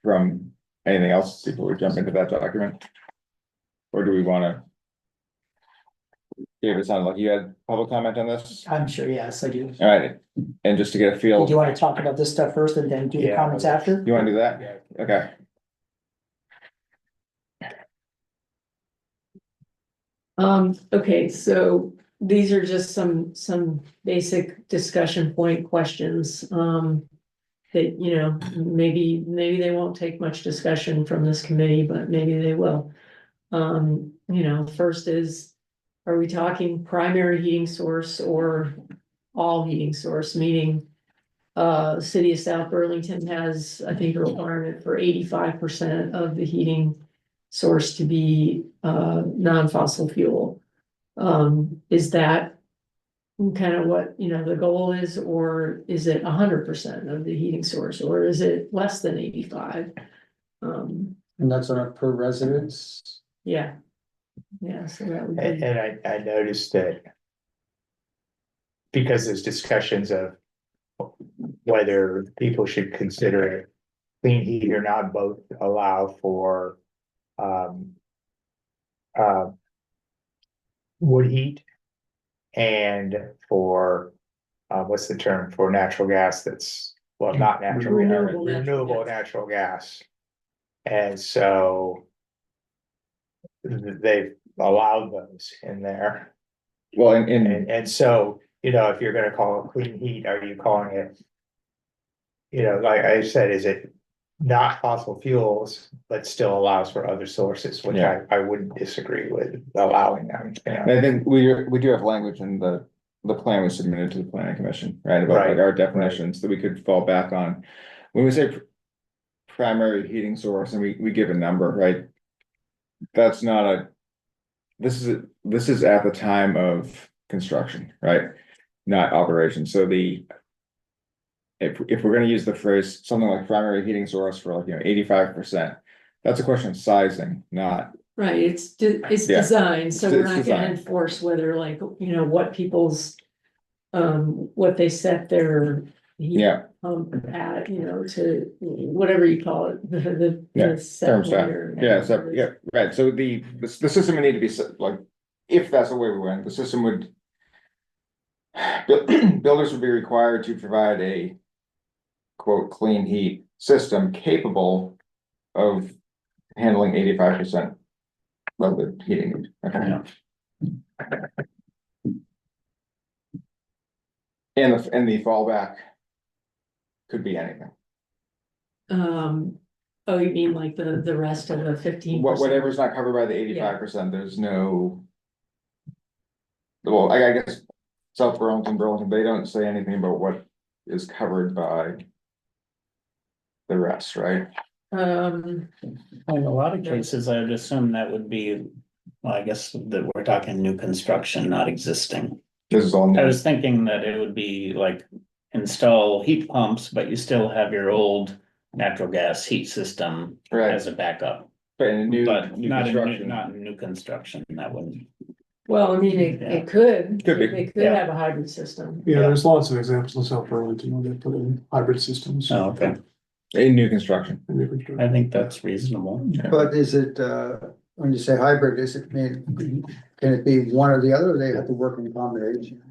from anything else before we jump into that document? Or do we want to? David, it sounded like you had public comment on this. I'm sure, yes, I do. All right, and just to get a Do feel, you wanna talk about this stuff first and then do the Yeah. comments after? you want to do that? Okay. Okay, so these are just some basic discussion point questions, that, maybe they won't take much discussion from this committee, but maybe they will. First is, are we talking primary heating source or all heating source, meaning city of South Burlington has, I think, a requirement for 85% of the heating source to be non-fossil fuel. Is that kind of what, the goal is, or is it 100% of the heating source, or is it less than 85? And that's on a per residence. Yeah. Yeah, so that would And, be, and I noticed that because there's discussions of whether people should consider clean heat or not, both allow for wood heat and for what's the term for natural gas that's, well, not natural, renewable natural gas. And so they've allowed those in there. Well, and And so, if you're gonna call it clean heat, are you calling it? Like I said, is it not fossil fuels, but still allows for other sources, which Yeah. I wouldn't disagree with allowing them. You know? And I think we do have language in the plan we submitted to the planning commission, right, about like Right, our definitions that we could fall back on. When we say primary heating source and we give a number, right? That's not a, this is at the time of construction, right? Not operation, so if we're gonna use the phrase, something like primary heating source for like, 85%. That's a question of sizing, not, Right, it's Yeah. designed, so we're It's not gonna designed. enforce whether like, what people's. What they set their. heat yeah, pump at, to whatever you call it, Yeah, the set point thermostat, or yeah, so, whatever it is. yeah, right, so the system would need to be like, if that's the way we went, the system would. Builders would be required to provide a quote, clean heat system capable of handling 85% of the heating need. Okay. And the fallback could be anything. Oh, you mean like the rest of the 15%? Whatever's not covered by the 85%, there's no. Well, I guess South Burlington, they don't say anything about what is covered by the rest, right? Um, In a lot of cases, I would assume that would be, well, I guess that we're talking new construction, not existing. This is all I new. was thinking that it would be like install heat pumps, but you still have your old natural gas heat system Right. as a backup. But in new Not construction. not in new construction, that wouldn't. well, I mean, it could. Could be. They could Yeah. have a hybrid system. Yeah, there's lots of examples in South Burlington where they put in hybrid systems. Oh, okay, In new construction. in new construction. I think that's reasonable. But is it, when you say hybrid, can it be one or the other, or they have to work in combination?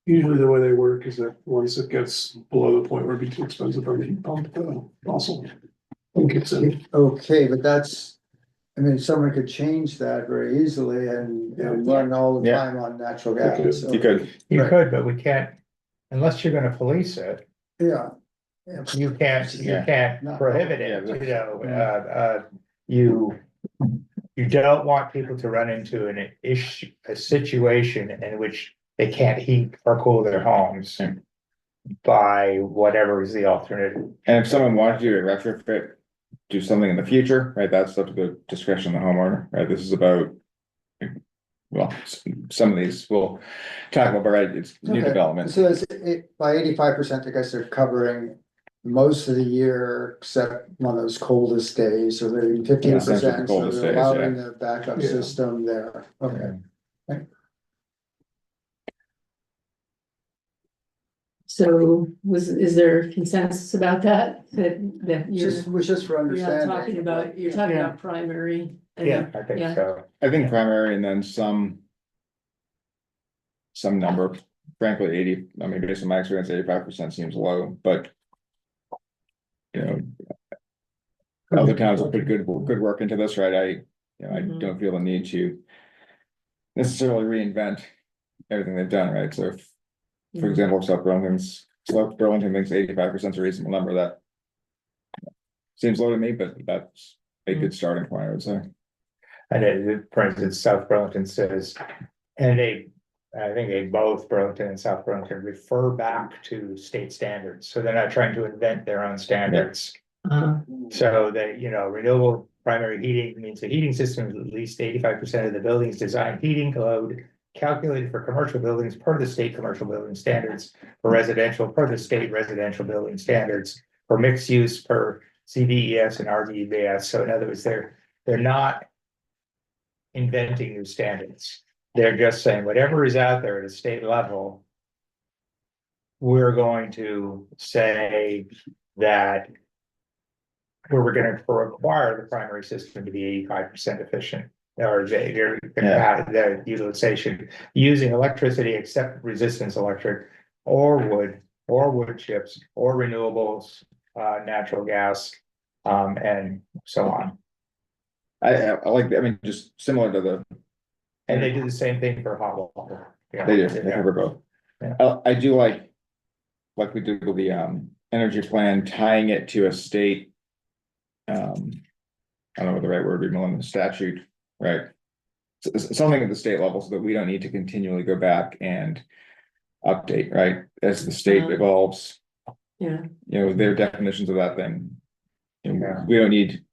Usually the way they work is that once it gets below the point where it'd be too expensive for a heat pump, fossil. And kicks in. Okay, but someone could change that very easily and run all the Yeah. time on natural gas. so- You could. You Right. could, but we can't, unless you're gonna police it, Yeah. you can't No. prohibit Yeah, it, you. You don't want people to run into a situation in which they can't heat or cool their homes. Yeah. By whatever is the alternative. And if someone wanted you to retrofit, do something in the future, right, that's up to the discretion of the homeowner, right, this is about. Well, some of these will talk about, but right, it's new Okay. development. So is it, by 85%, I guess they're covering most of the year, except one of those coldest days, so they're 15%, so coldest they're days, allowing the backup Yeah. system there, okay. So is there consensus about that you're, Was just for you're understanding. not talking about, you're talking about primary? and- Yeah. I think Yeah. so. I think primary and then some. Some number, frankly, 80, I mean, based on my experience, 85% seems low, but. You know. Other towns will put good work into this, right? I Mhm. don't feel the need to. Necessarily reinvent everything they've done, right? So if, for Mhm. example, South Burlington thinks 85% is a reasonable number, that. Seems low to me, but that's a good starting point, I would say. And for instance, South Burlington says, I think both Burlington and South Burlington refer back to state standards, so they're not trying to invent their own standards. Uh, So that, renewable primary heating means the heating system is at least 85% of the building's design heating load. Calculated for commercial buildings per the state commercial building standards, for residential per the state residential building standards, for mixed use per CDES and RDBS. So in other words, they're not inventing new standards. They're just saying whatever is out there at a state level, we're going to say that we're going to require the primary system to be 85% efficient, or the utilization using electricity except resistance electric, or wood chips, or renewables, natural gas, and so on. I like, I mean, just similar to the, And they do the same thing for hot water. Yeah. they do, they cover both. Yeah. I do like. Like we did with the energy plan, tying it to a state. Like, you know, a lot of towns will put good work into this, right? I don't feel the need to necessarily reinvent everything they've done, right? So if, for example, South Burlington thinks 85% is a reasonable number, that seems low to me, but that's a good starting point, I would say. So I don't know what the right word would be, Melinda, statute, right? Something at the state level so that we don't need to continually go back and update, right? As the state evolves, Yeah, you know, their definitions of that thing. And Yeah. we don't need.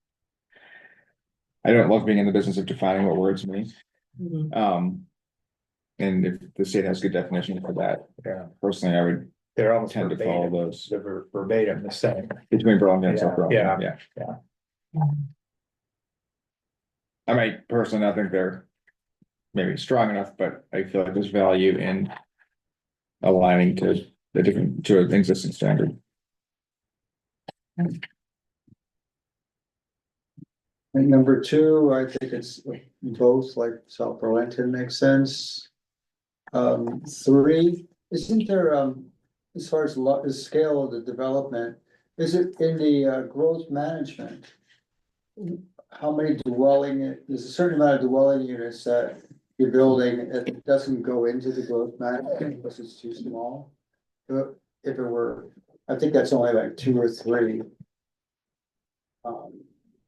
I don't love being in the business of defining what words mean. mhm. And if the state has good definition for that, Yeah, personally, I would they're almost tend to follow verbatim, those they're verbatim the same. between Burlington and South Yeah, Burlington, yeah. yeah. I might personally not think they're maybe strong enough, but I feel like there's value in aligning to the different, to an existing standard. And number two, I think it's both like South Burlington makes sense. Three, isn't there, as far as the scale of the development, is it in the growth management? How many there's a certain amount of dwelling units that you're building, it doesn't go into the growth management because it's too small. But if it were, I think that's only like 2 or 3.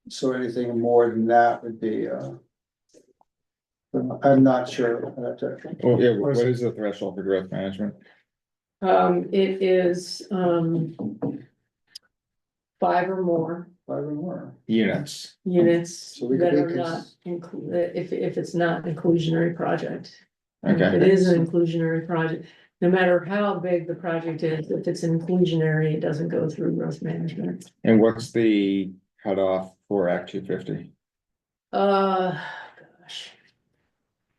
So anything more than that would be, I'm not sure. I'd have to- Well, yeah, what is the threshold for growth management? It is, 5 or more 5 or more. Units, units So we could that be are not if it's not an inclusionary project. If okay, it is an inclusionary project, no matter how big the project is, if it's inclusionary, it doesn't go through growth management. and what's the cutoff for Act 250, Gosh.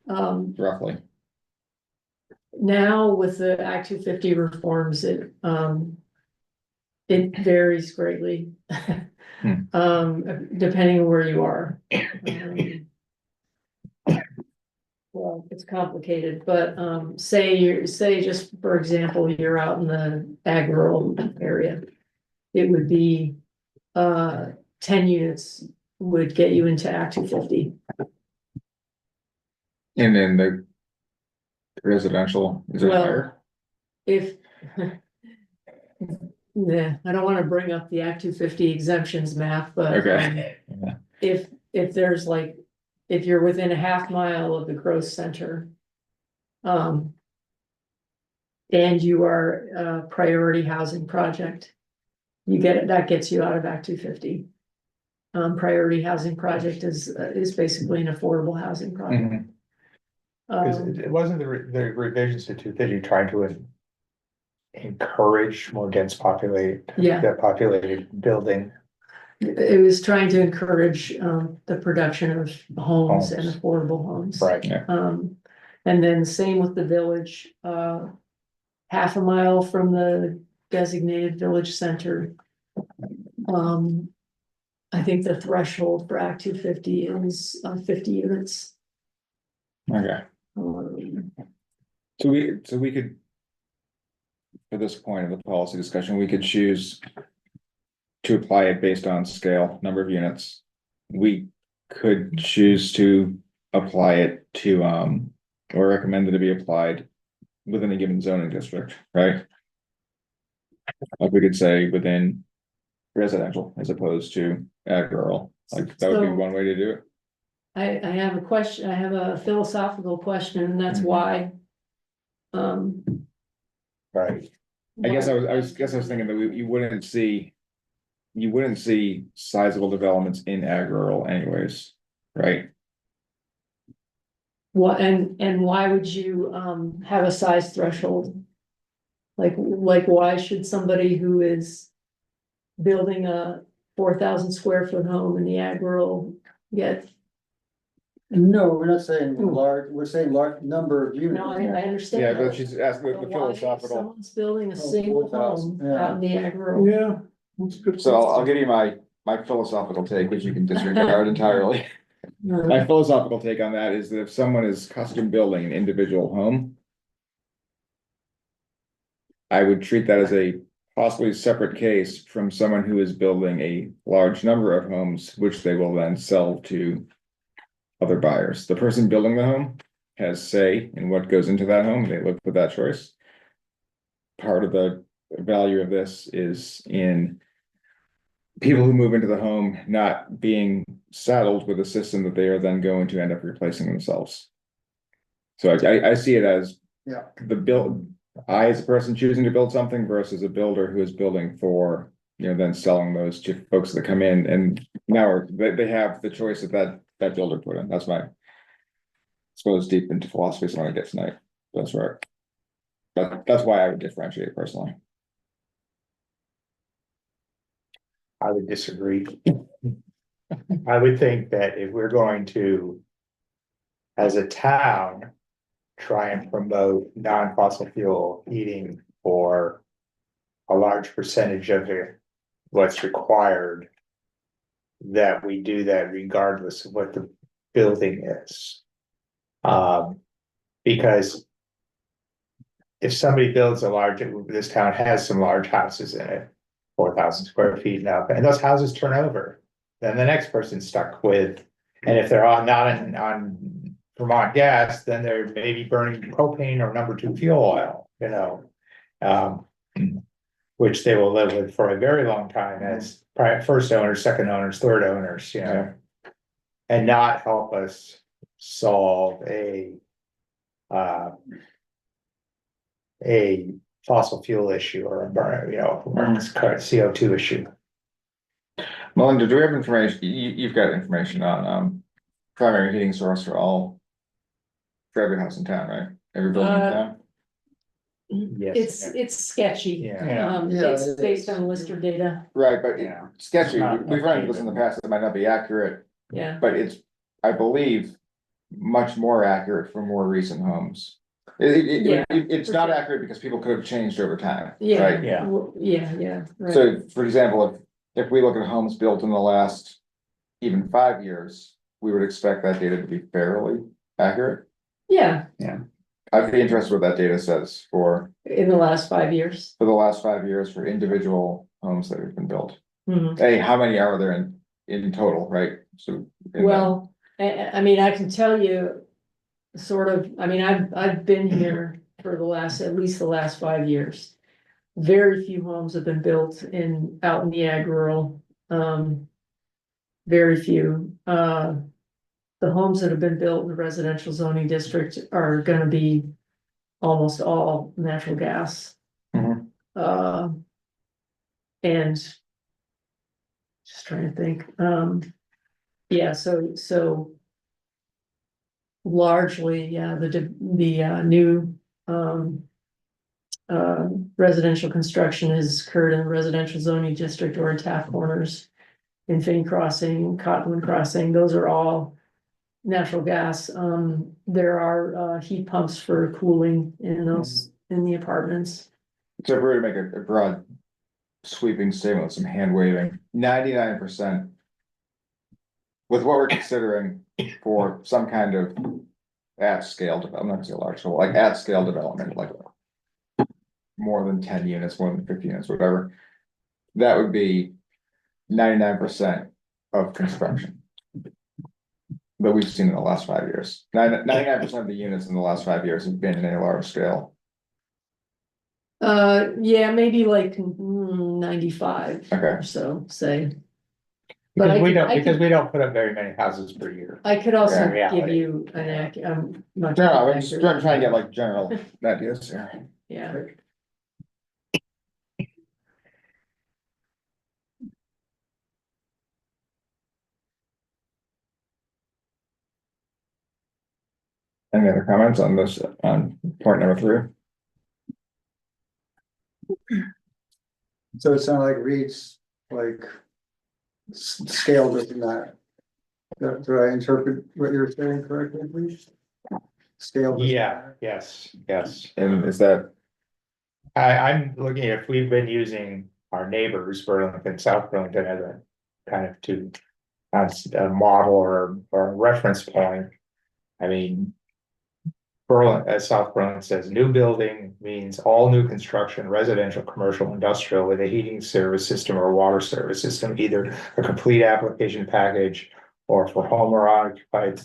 roughly? Now with the Act 250 reforms, it varies greatly. Depending on where you are. Well, it's complicated, but say just for example, you're out in the ag rural area. It would be 10 units would get you into Act 250. And then the residential, is it Well, higher? If yeah, I don't want to bring up the Act 250 exemptions math, but Okay. if there's like, if you're within a half mile of the growth center. And you are a priority housing project. You get it, that gets you out of Act 250. Priority housing project is basically an affordable housing project. Because it wasn't the revisions to 250 trying to encourage more dense populated building. It was trying to encourage the production of homes and affordable homes. Right. Yeah. And then same with the village, half a mile from the designated village center. I think the threshold for Act 250 is 50 units. Okay, so we could. For this point of the policy discussion, we could choose. To apply it based on scale, number of units. We could choose to apply it to, or recommend it to be applied. Within a given zoning district, right? Like we could say within residential as opposed to ag rural, like that would be So- one way to do it. I have a question, I have a philosophical question, and that's why. Right. I guess I was thinking that you wouldn't see. You wouldn't see sizable developments in ag rural anyways, right? What, and why would you have a size threshold? Like why should somebody who is building a 4,000 square foot home in the ag rural get? No, we're not saying large, we're saying large number of units. No, I understand. Yeah, that. but she's asking But the why if philosophical. someone's building a Oh, single 4,000, home yeah. out in the ag rural. Yeah. That's good. So I'll give you my philosophical take, which you can disregard entirely. My philosophical take on that is that if someone is custom building an individual home. I would treat that as a possibly separate case from someone who is building a large number of homes, which they will then sell to. Other buyers. The person building the home has say in what goes into that home. They live with that choice. Part of the value of this is in. people who move into the home not being saddled with a system that they are then going to end up replacing themselves. So I see it as Yeah. the build, I as a person choosing to build something versus a builder who is building for, then selling those to folks that come in and now they have the choice that builder put in. That's my, I suppose deep into philosophy, so I get tonight. That's right. That's why I would differentiate personally. I would disagree. I would think that if we're going to, as a town, try and promote non-fossil fuel heating for a large percentage of what's required, that we do that regardless of what the building is. Because if somebody builds this town has some large houses in it, 4,000 square feet and up, and those houses turn over, then the next person's stuck with, and if they're not on Vermont gas, then they're maybe burning propane or number 2 fuel oil, which they will live with for a very long time as first owners, second owners, third owners, and not help us solve a fossil fuel issue or a CO2 issue. Melinda, do we have information? You've got information on primary heating source for every house in town, right? Every building in town? Yes. It's sketchy. Yeah. Yeah, It's it based is. on Lister data. Right, but Yeah. sketchy, Not we've run into this in the past, it might not be accurate, Yeah, but it's, I believe, much more accurate for more recent homes. It's for not sure. accurate because people could have changed over time, yeah, right? Yeah. yeah, right. So, for example, if we look at homes built in the last even 5 years, we would expect that data to be fairly accurate. Yeah, I'd be interested what that data says for in the last 5 years. the last 5 years for individual homes that have been built. Mhm. Hey, how many are there in total, right? So. Well, I mean, I can tell you sort of, I mean, I've been here for at least the last 5 years. Very few homes have been built out in the ag rural, very few. The homes that have been built in the residential zoning district are gonna be almost all natural gas. Mhm. And just trying to think, yeah, so largely, yeah, the new, residential construction has occurred in the residential zoning district or in Taft Corners, Infinity Crossing, Cottonwood Crossing, those are all natural gas. There are, heat pumps for cooling in those, in the apartments. So if we were to make a broad sweeping statement with some hand waving, 99%. With what we're considering for some kind of at scale, I'm not gonna say large, so like at scale development, like. More than 10 units, more than 50 units, whatever. That would be 99% of construction. That we've seen in the last 5 years. 99% of the units in the last 5 years have been in a large scale. Yeah, maybe like 95 Okay. or so, say. But Because we don't put up very many houses per year. I could also in reality. give you much. No, I'm just accurate- trying to get like general ideas here. Yeah. Any other comments on this, on point number 3? So it sounded like Reed's like scale doesn't matter. Did I interpret what you're saying correctly, please? Scale. doesn't matter. Yes. And is that, I'm looking, if we've been using our neighbors, Burlington, South Burlington, as a kind of as a model or a reference point. I mean. South Burlington says, new building means all new construction, residential, commercial, industrial with a heating service system or water service system, either a complete application package or for home or occupied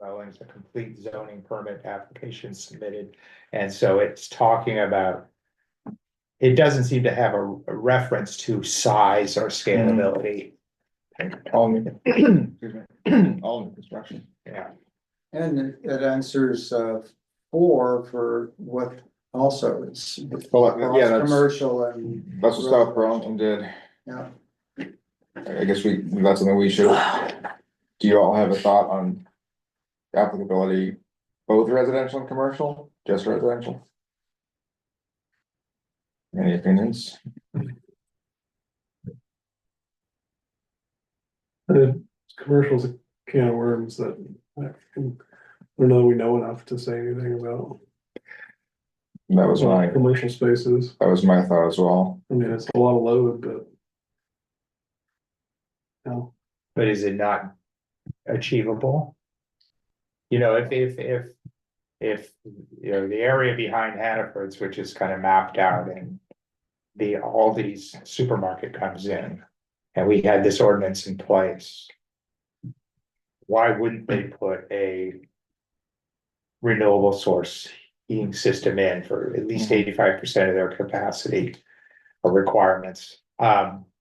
dwellings, a complete zoning permit application submitted. And so it's talking about it doesn't seem to have a reference to size or scalability. All new, excuse me, all new construction. Yeah, And it answers, 4 for what also it's. Well, yeah, that's- Commercial and. That's what South Burlington did. Yeah. I guess that's something we should, do you all have a thought on applicability, both residential and commercial, just residential? Any opinions? Commercial's a can of worms that I don't know we know enough to say anything about. That was my, Commercial spaces, that was my thought as well. I mean, it's a lot of load, but. No, but is it not achievable? You know, if, you know, the area behind Hannaford's, which is kind of mapped out and the Aldi's supermarket comes in and we had this ordinance in place, why wouldn't they put a renewable source heating system in for at least 85% of their capacity or requirements?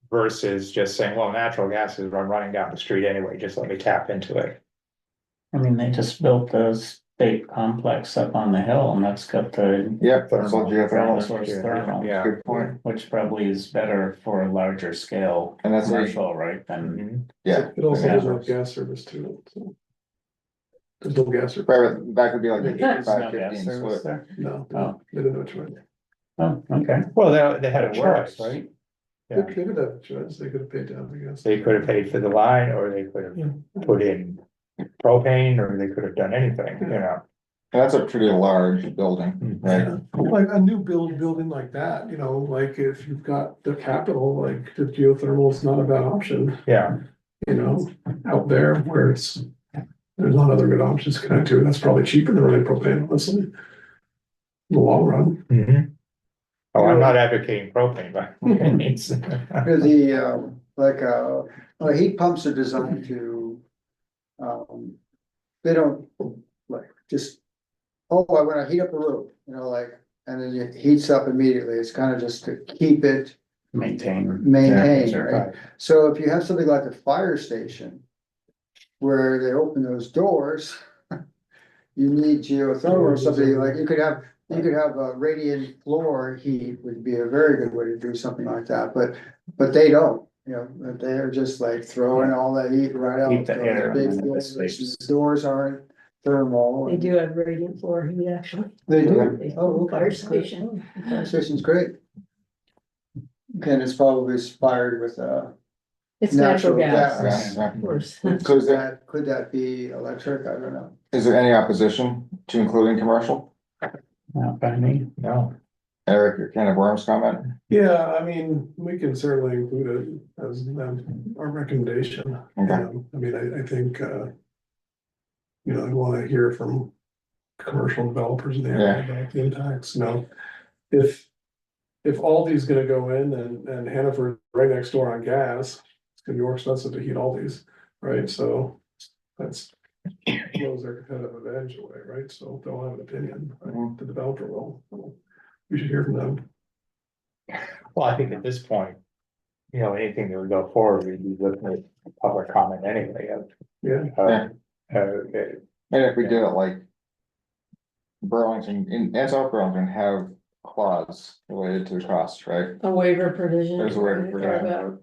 Versus just saying, well, natural gas is running down the street anyway, just let me tap into it. I mean, they just built the state complex up on the hill and that's got the. Yep, that's what you have. Ground source thermal, Yeah. Good point. which probably is better for a larger scale And that's, commercial, right, than. yeah. it also Yeah. doesn't have gas service to it, so. There's no gas service, Right, that could be like There's no 85, gas 15 service split. there. no, Oh. they didn't know which way. Oh, okay. Well, they had a It works, choice, right? Yeah. They could have choice, they could have paid down, I guess. They could have paid for the line, or they could Yeah. have put in propane, or they could have done anything, you know. And that's a pretty large building, right? Like a new building like that, you know, like if you've got the capital, like the geothermal is not a bad option, Yeah, you know, out there where it's. There's not other good options to connect to, that's probably cheaper than running propane, honestly. In the long run. mhm. Oh, I'm not advocating propane, but it's. The, heat pumps are designed to, they don't, like, just, oh, I wanna heat up a room, you know, like, and then it heats up immediately, it's kind of just to keep it Maintain. maintained, Yeah, right? Right. So if you have something like a fire station, where they open those doors, you need geothermal or something, like, you could have a radiant floor heat would be a very good way to do something like that, but they don't. You know, they're just like throwing all that heat right out. Keep the air Big and then it doors, escapes. the doors aren't thermal. They do have radiant floor heat, actually. They do. They- Oh, okay. Fire station. Fire station's great. And it's probably fired with, It's natural Natural gas, gas. Yeah. of course. So is there, could that be electric? I don't know. is there any opposition to including commercial? Not by me. No, Eric, your can of worms comment? Yeah, I mean, we can certainly include it as our recommendation. Okay. I mean, I think, you know, I wanna hear from commercial developers in the area about the impacts, you know. If Aldi's gonna go in and Hannaford right next door on gas, it's gonna be more expensive to heat Aldi's, right? So that's blows their competitive advantage away, right? So they'll have an opinion, right? The developer will. So we should hear from them. well, I think at this point, you know, anything that would go forward, we'd be looking at public comment anyway. Yeah. And if we did it like Burlington, and South Burlington have clause related to the cost, right? A waiver provision. There's a waiver to provision. carve out.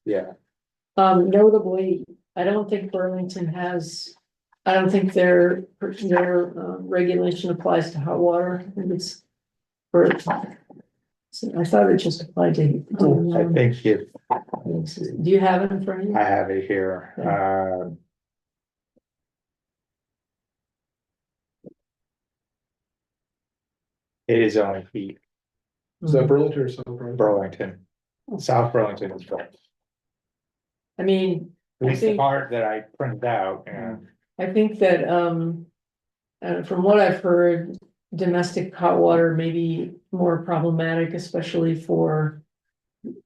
Yeah, Notably, I don't think Burlington has, I don't think their regulation applies to hot water. I think it's for. I thought it just applied to. I think if Do you have it in front of you? I have it here, it is only heat, Is that Burlington or South Burlington? Burlington, South Burlington is both. I mean, At I least the think, part that I printed out, and I think that, from what I've heard, domestic hot water may be more problematic, especially for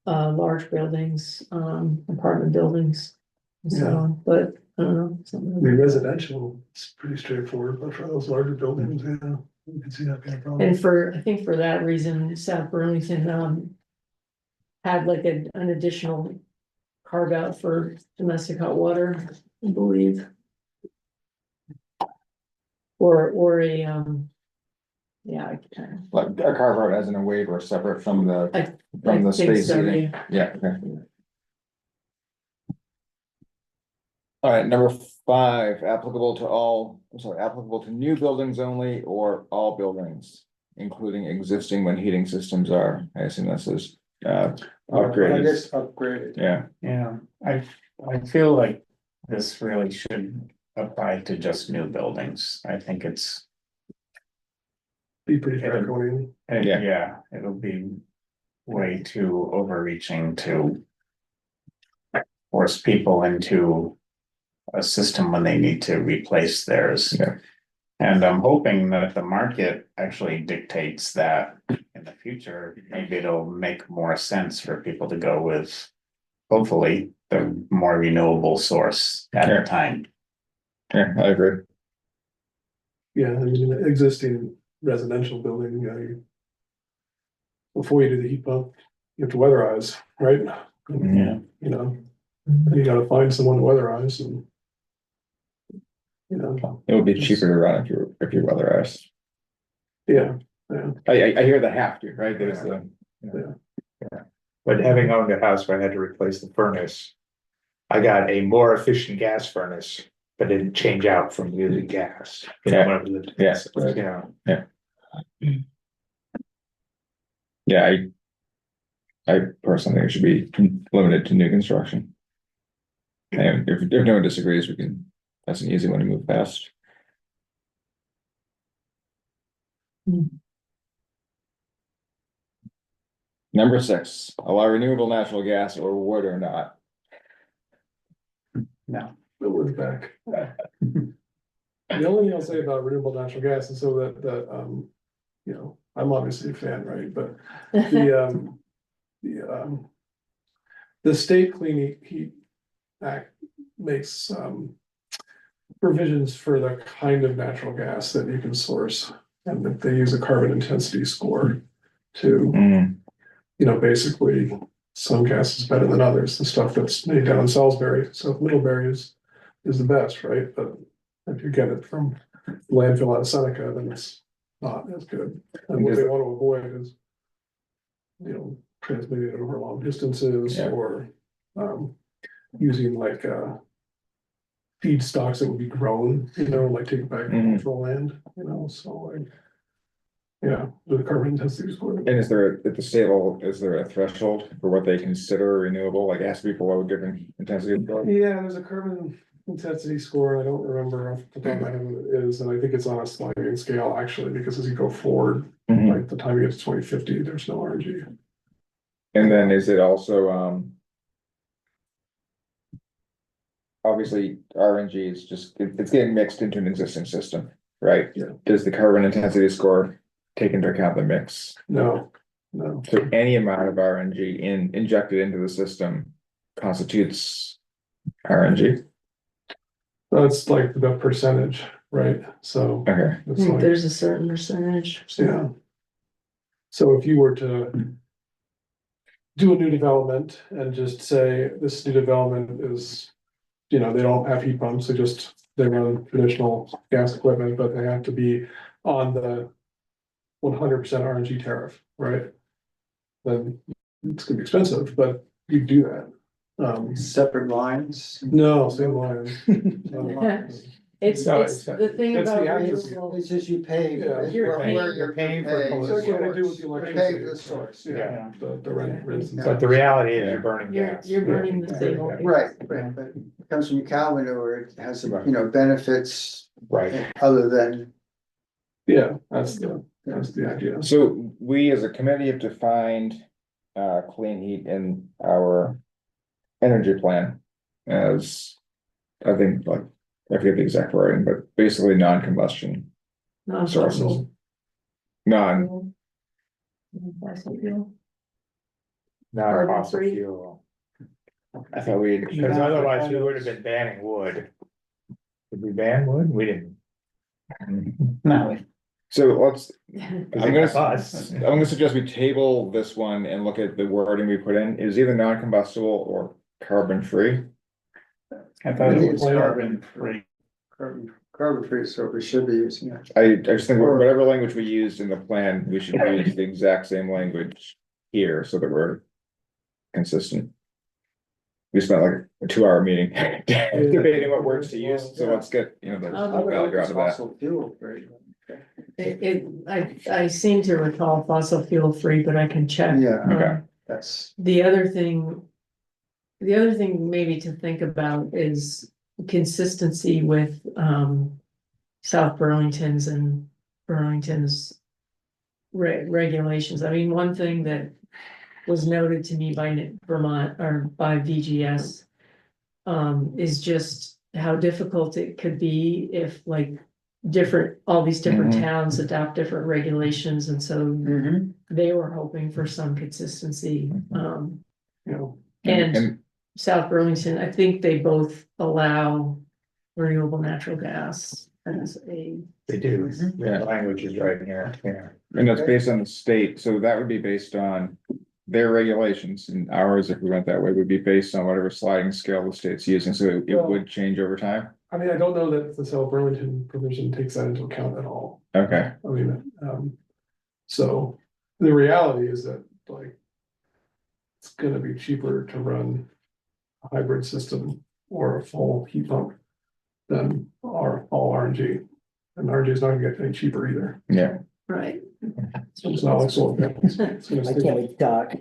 large buildings, apartment buildings. And so Yeah. on, but I don't know. I mean, residential, it's pretty straightforward, but for those larger buildings, yeah. You can see that being a problem. And I think for that reason, South Burlington, had like an additional carve out for domestic hot water, I believe. Or a, yeah, I can, Like a carve out as in a waiver separate from the, I from the think space so, heating. yeah. Yeah, okay. All right, number 5, applicable to new buildings only or all buildings, including existing when heating systems are, I assume this is, I upgraded, guess upgraded. yeah. Yeah, I feel like this really should apply to just new buildings. I think it's, Be pretty draconian. Yeah. yeah, it'll be way too overreaching to force people into a system when they need to replace theirs. Yeah. And I'm hoping that the market actually dictates that in the future, maybe it'll make more sense for people to go with, hopefully, the more renewable source at Yeah. the time. Yeah, I agree. Yeah, I mean, an existing residential building, before you do the heat pump, you have to weatherize, right? Yeah. You know, you gotta find someone to weatherize and. You know, It would be cheaper to run if you weatherize. yeah, I hear the have to, right? There's the. But having owned a house where I had to replace the furnace, I got a more efficient gas furnace, but didn't change out from using gas. You know, Yeah. whatever the- Yeah. You know, Yeah, I personally think it should be limited to new construction. And if no one disagrees, that's an easy one to move past. Number 6, allow renewable natural gas or wood or not. No. it was back. The only thing I'll say about renewable natural gas is so that, you know, I'm obviously a fan, right, but the state clean heat act makes, provisions for the kind of natural gas that you can source. And that they use a carbon intensity score to, you know, basically, some gas is better than others, the stuff that's made down in Salisbury, so Middlebury is the best, right? But if you get it from landfill out of Seneca, then it's not as good. And what they want to avoid is, you know, transmitting it over long distances Yeah. or, using like, feedstocks that would be grown, you know, like take it back Mhm. from land, you know, so like. Yeah, the carbon intensity score. And is there, at the state level, is there a threshold for what they consider renewable, like it has to be below a given intensity? Yeah, there's a carbon intensity score, I don't remember off the top of my head what it is, and I think it's on a sliding scale actually, because as you go forward, Mhm. like the time you get to 2050, there's no RNG. And then is it also, obviously RNG is just, it's getting mixed into an existing system, right? Yeah. Does the carbon intensity score take into account the mix? No. So any amount of RNG injected into the system constitutes RNG? That's like the percentage, right? So. Okay, It's like, There's a certain percentage. yeah. So if you were to. Do a new development and just say this new development is, you know, they don't have heat pumps, they run traditional gas equipment, but they have to be on the 100% RNG tariff, right? Then it's gonna be expensive, but you do that. Separate lines. No, same line. It's No, the thing it's the about access. renewable, It's just you pay. Yeah. You're paying for paying. It's like what they do with the You're paying electricity. for the source. Yeah, the rent, for instance. but the reality is you're burning gas. you're burning the same. Right, but it comes from cow manure, it has, some, you know, benefits Right. other than. Yeah, that's the idea. so we as a committee have defined clean heat in our energy plan as, I think, like, I forget the exact wording, but basically non-combustion sources. Non, Not Carbon fossil free. fuel, I thought we, because otherwise we would have been banning wood. Did we ban wood? We didn't. No, So let's, Because I'm they got gonna, us. I'm gonna suggest we table this one and look at the wording we put in, is either non-combustible or carbon free. I thought I think it was it's carbon free. Carbon free, so we should be using it. I just think whatever language we used in the plan, we should use the exact same language here so that we're consistent. We spent like a 2-hour meeting debating what words to use, so let's get, the value out of that. Fossil fuel free. I seem to recall fossil fuel free, but I can check. Yeah. Okay. That's, The other thing maybe to think about is consistency with, South Burlington's and Burlington's regulations. I mean, one thing that was noted to me by Vermont or by VGS is just how difficult it could be if like all these different Mhm. towns adopt different regulations, and so they were hoping for some consistency. You know, And South Burlington, I think they both allow renewable natural gas as a. They do, Yeah. the language is right here, yeah. And that's based on the state, so that would be based on their regulations, and ours, if we went that way, would be based on whatever sliding scale the state's using, so it would change over time. I mean, I don't know that the South Burlington provision takes that into account at all. Okay, I mean, so the reality is that like. It's gonna be cheaper to run a hybrid system or a full heat pump than all RNG. And RNG is not gonna get any cheaper either. yeah, Right. So it's not like solar panels. It's gonna I stay- can't wait to talk.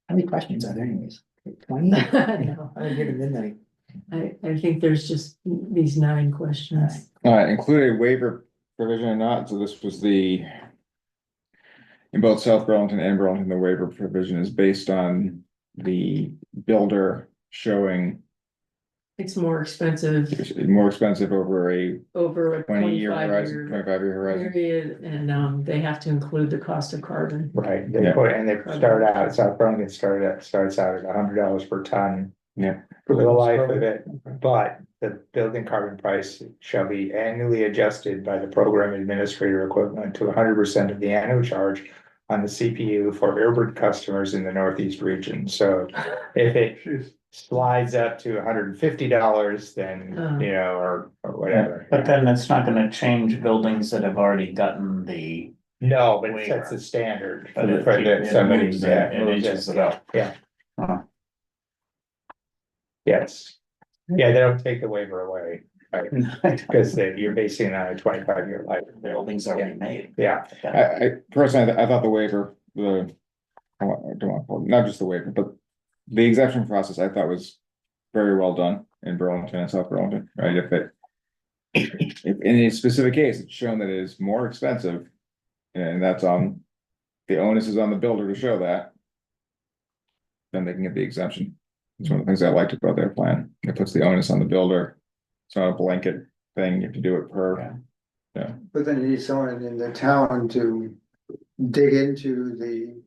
How many questions are there anyways? 20? No, I didn't get to midnight. I think there's just these 9 questions. include a waiver provision or not, so this was in both South Burlington and Burlington, the waiver provision is based on the builder showing It's more expensive more expensive over a over a 20-year 25 horizon, year 25-year horizon. period, and they have to include the cost of carbon. Right, they Yeah. put, and they start out, South Burlington starts out at $100 per ton. Yeah. For the life of it, but the building carbon price shall be annually adjusted by the program administrator equivalent to 100% of the annual charge on the CPU for urban customers in the Northeast region, so if it Jeez. slides up to $150, then, or whatever. But then it's not gonna change buildings that have already gotten the. No, but it Waiver. sets the standard But it- for that it somebody, moves it, yeah, it moves inches it, it up. yeah. Huh. Yes, yeah, they don't take the waiver away, right, because you're basing it on a 25-year life. Buildings already made. Yeah, I personally, I thought the waiver, I don't want to call it, not just the waiver, but the exemption process I thought was very well done in Burlington and South Burlington, right? If in a specific case, it's shown that it is more expensive, and the onus is on the builder to show that, then they can get the exemption. It's one of the things I liked about their plan. It puts the onus on the builder. It's not a blanket thing. You have to do it per. but then you need someone in the town to dig into the.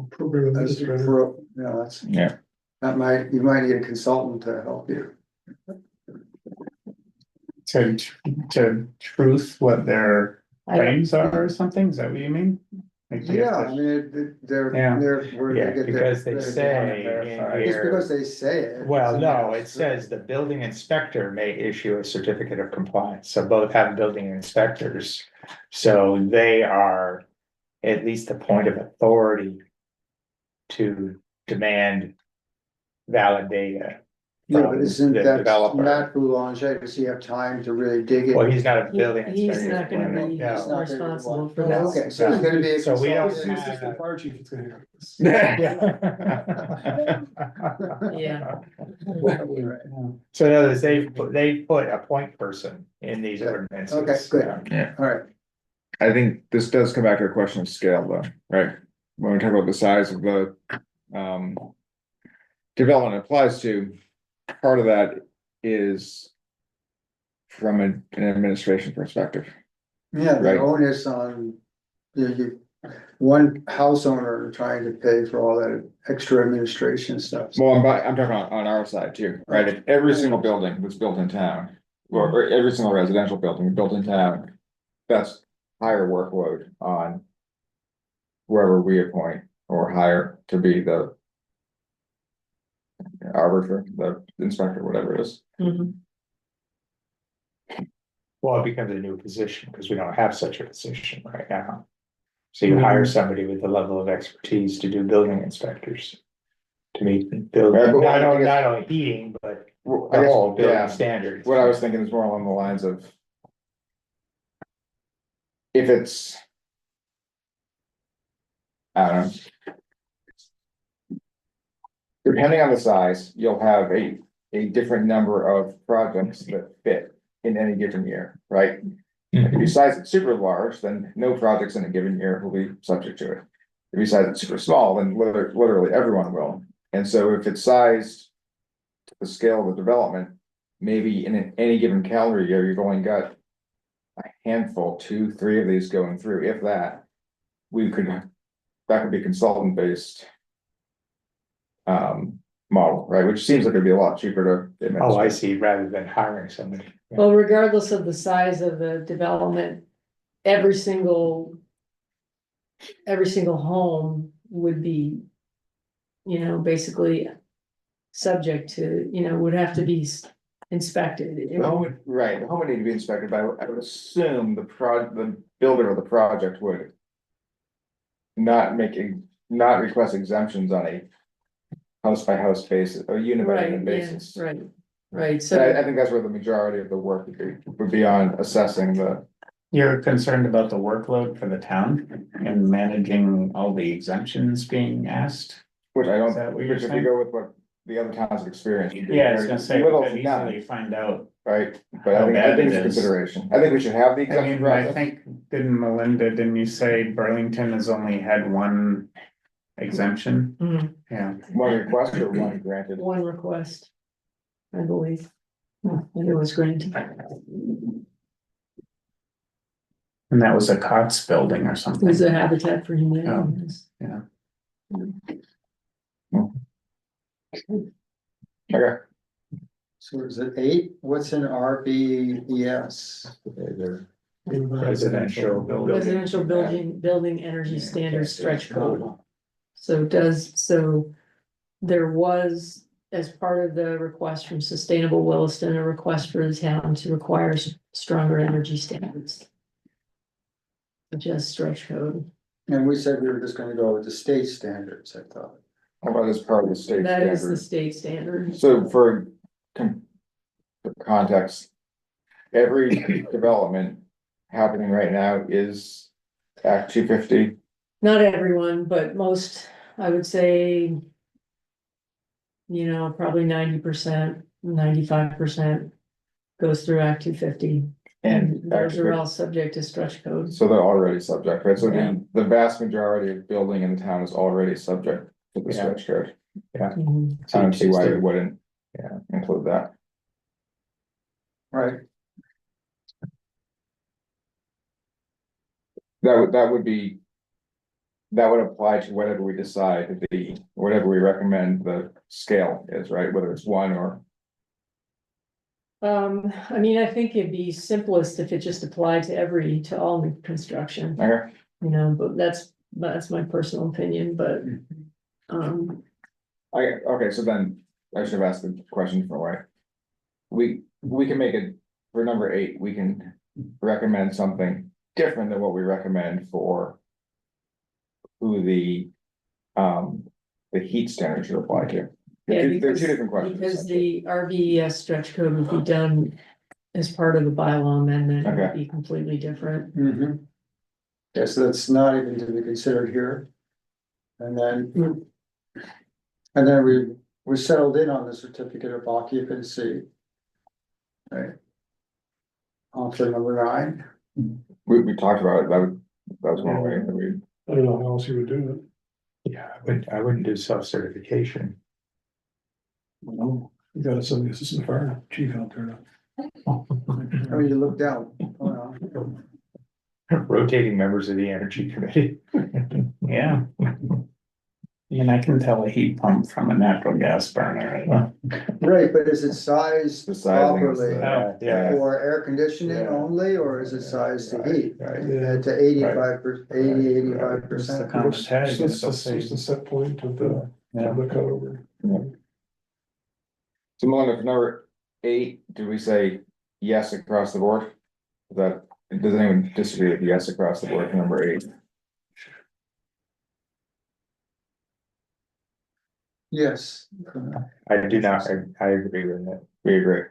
Program administrator. That's, Yeah, you might need a consultant to help you. To truth what their claims are or something, is that what you mean? Like you have Yeah, to- I mean, they're, Yeah. where yeah, they get because they their. say verify. in Just here. because they say it. Well, doesn't no, mean it it's true. says the building inspector may issue a certificate of compliance, so both have building inspectors. So they are at least the point of authority to demand valid data. Yeah, but from isn't the that developer. not boulanger, does he have time to really dig in? Well, he's not a building He's inspector. not gonna be No. He's not responsible for Oh, that. okay, so he's gonna be. a So we don't His consultant. assistant fire chief is gonna handle this. Yeah. So in other words, they put a point person in these ordinances. Okay, good. All right, I think this does come back to a question of scale though, right? When we talk about the size of the development it applies to, part of that is from an administration perspective. yeah, Right. the onus on, one house owner trying to pay for all that extra administration stuff. Well, I'm talking on our side too, right? If every single building that's built in town or every single residential building built in town, that's higher workload on whoever we appoint or hire to be the arbiter, the inspector, whatever it is. Mhm. Well, it becomes a new position because we don't have such a position right now. So you hire somebody with the level of expertise to do building inspectors. To meet building, Yeah, but I not only, guess- not only heating, but Well, the I guess, whole yeah, building standards. what I was thinking is more along the lines of if it's, I don't know. Depending on the size, you'll have a different number of projects that fit in any given year, right? If you size it super large, then no projects in a given year will be subject to it. If you size it super small, then literally everyone will. And so if it's sized to the scale of the development, maybe in any given calendar year, you've only got a handful, 2, 3 of these going through, if that. That could be consultant based model, right? Which seems like it'd be a lot cheaper to. Oh, I see, rather than hiring somebody. Yeah. Well, regardless of the size of the development, every single home would be, basically subject to, would have to be inspected. The home would, right, the home would need to be inspected by, I would assume the builder of the project would. Not request exemptions on a house by house basis, or unit by Right, unit yeah, basis. right, So so, I think that's where the majority of the work would be on assessing the, You're concerned about the workload for the town and managing all the exemptions being asked? which I Is that don't, what you're which if saying? you go with what the other towns have experienced. would be Yeah, I was very gonna say, we little could to none, easily find out. right? But how I bad think it it's a is. consideration. I think we should have the I exemption mean, I process. think, didn't you say Burlington has only had one exemption? mhm, Yeah, One request or one granted. one request, I believe. And it was granted. and that was a COTS building or It something. was a Habitat for Oh. Humanity. Yeah. Okay. So is it 8? What's in RBES? Residential building. Residential building energy standards stretch code. So there was, as part of the request from Sustainable Williston, a request for the town to require stronger energy standards. Just stretch code. And we said we were just gonna go with the state standards, I thought. How about as part of the state That is the standard? state standard. So for context, every development happening right now is Act 250. Not everyone, but most, I would say. Probably 90%, 95% goes through Act 250. And those are all subject to stretch code. So they're already subject, right? So Yeah. the vast majority of building in the town is already subject to the Yeah. stretch code. Mhm. I don't see why you wouldn't, include that. Right. That would apply to whatever we decide whatever we recommend the scale is, right? Whether it's 1 or, I mean, I think it'd be simplest if it just applied to all new construction, okay, but that's my personal opinion, but. okay, so then I should have asked the question from way. We can make it, for number 8, we can recommend something different than what we recommend for who the heat standard should apply to. Yeah, They're two different questions. because the RVES stretch code would be done as part of the bylaw amendment, it would Okay. be completely different. Mm-hmm. Yes, that's not even to be considered here. And then we settled in on the certificate of occupancy. Right. On to number 9. We talked about it, that was one way that we. I don't know how else you would do Yeah, I wouldn't do self-certification. it. No, you gotta send the assistant fire chief out there. Oh, you look down. Oh, no. Rotating members of the energy committee. Yeah. And I can tell a heat pump from a natural gas burner. Right, but is it sized The sizing is properly the- Yeah. for air conditioning Yeah. only, or is it sized to Right, heat? right. Yeah. To 85%? It's the 85%? kind of tag, So and it's it'll just say, it's the set point of the yeah. cutover. So Melinda, for number 8, do we say yes across the board? Is that, does anyone disagree with yes across the board for number 8? Yes. I do not, I agree with it. We agree.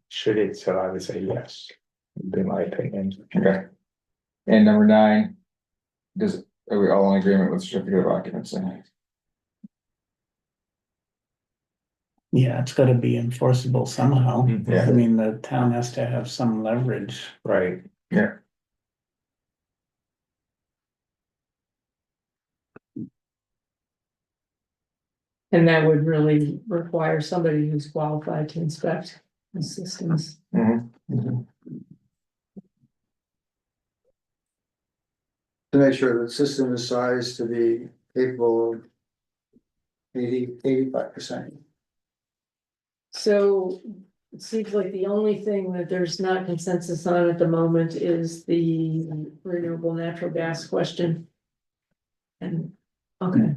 Should it, so I would say yes, would be my opinion. Okay. And number 9, are we all in agreement with certificate of occupancy? Yeah, it's gotta be enforceable somehow. Yeah. I mean, the town has to have some leverage. Right, Yeah. And that would really require somebody who's qualified to inspect the systems. Mhm. To make sure the system is sized to be capable of 85%. So it seems like the only thing that there's not consensus on at the moment is the renewable natural gas question. And, okay,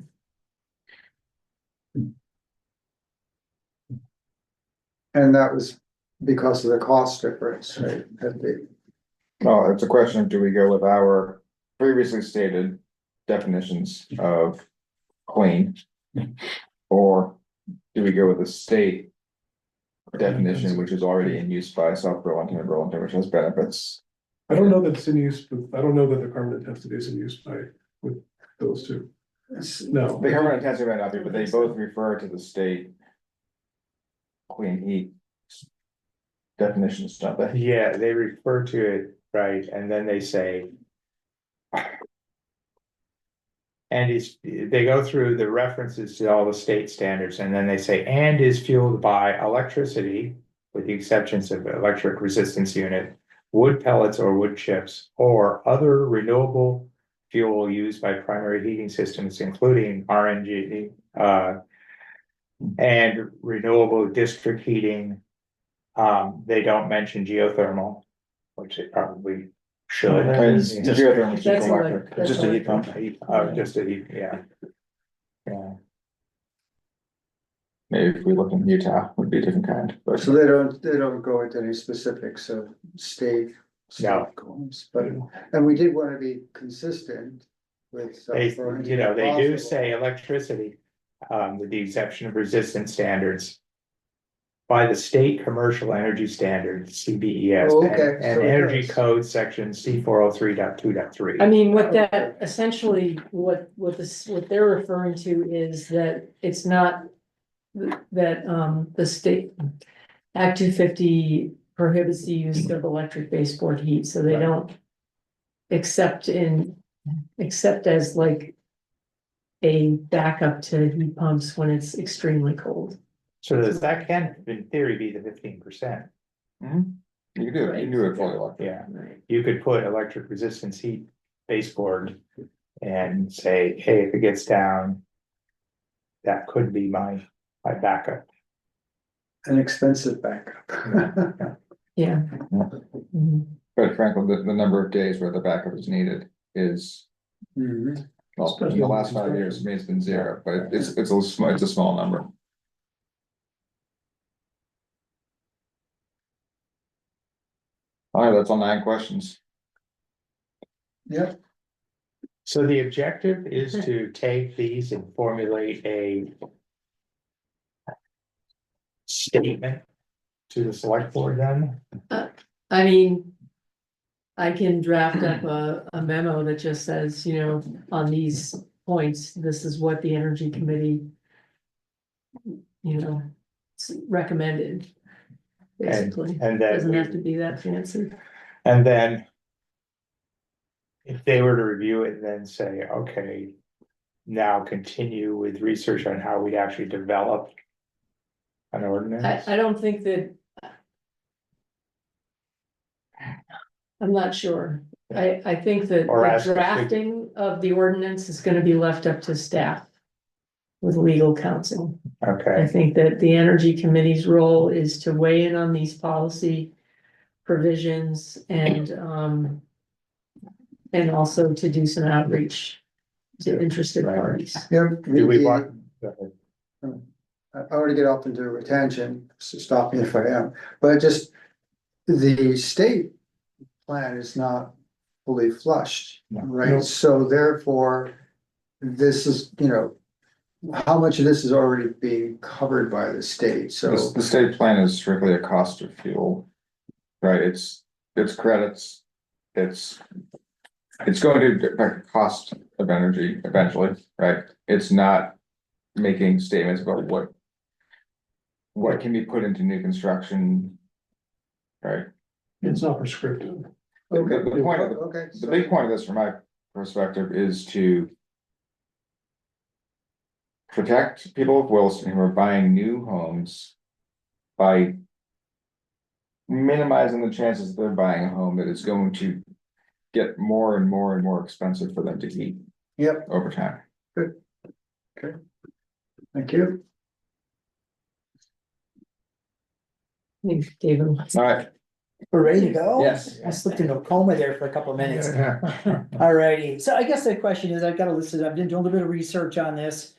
And that was because of the cost difference, right? Oh, it's a question of do we go with our previously stated definitions of clean? Or do we go with the state definition, which is already in use by South Burlington and Burlington, which has benefits? I don't know that it's in use, but I don't know that the carbon intensity is in use with those two. No. The carbon intensity might not be, but they both refer to the state clean heat definitions, don't they? yeah, they refer to it, right, and then they say. And they go through the references to all the state standards, and then they say, and is fueled by electricity, with the exceptions of electric resistance unit, wood pellets or wood chips, or other renewable fuel used by primary heating systems, including RNG, and renewable district heating. They don't mention geothermal, which they probably should. It's Just- geothermal, it's That's electric, that's just a heat pump. Just a heat, yeah. Yeah. Maybe if we look in Utah, would be a different kind, but So they don't go into any specifics of state. No. Goals, but, and we did want to be consistent with. They, Burlington you know, they do possible. say electricity, with the exception of resistance standards. By the state commercial energy standard, CBES, Oh, okay, and so it energy does. code section C403.2.3. I mean, what that essentially, what they're referring to is that it's not. That the state Act 250 prohibits the use of electric baseboard heat, so they Right. don't. Except as like. A backup to heat pumps when it's extremely cold. So that can, in theory, be the 15%. you can do it fully electric. Yeah, Right. you could put electric resistance heat baseboard and say, hey, if it gets down, that could be my backup. An expensive backup. Yeah. Mhm. But frankly, the number of days where the backup is needed is, Mhm. well, in the last 5 years, I mean, it's been 0, but it's a small number. All right, that's all 9 questions. Yep, So the objective is to take these and formulate a statement to the select board then? I mean. I can draft up a memo that just says, you know, on these points, this is what the energy committee. You know, recommended. Basically, And then, doesn't have to be that fancy. and then. If they were to review it and then say, okay, now continue with research on how we'd actually develop an ordinance. I don't think that. I'm not sure. I think that Or the ask the- drafting of the ordinance is gonna be left up to staff. with legal counsel. I Okay, think that the Energy Committee's role is to weigh in on these policy provisions and also to do some outreach to interested Right. parties. Yeah, do we want? Go ahead. I already get off into retention, so stop me if I am, but just the state plan is not fully flushed, No. right? So therefore, this is, how much of this is already being covered by the state, so. The state plan is strictly a cost of fuel. Right, it's credits, it's going to affect cost of energy eventually, right? It's not making statements about what can be put into new construction. Right, It's not prescriptive. the point of Okay. the big point of this from my perspective is to protect people of Williston who are buying new homes by minimizing the chances that they're buying a home that is going to get more and more and more expensive for them to heat Yep, over time. thank you. I think David. All right, We're ready to go? Yes. I slipped into a coma there for a couple of minutes. Yeah. Alrighty, so I guess the question is, I've got a list of, I've been doing a little bit of research on this.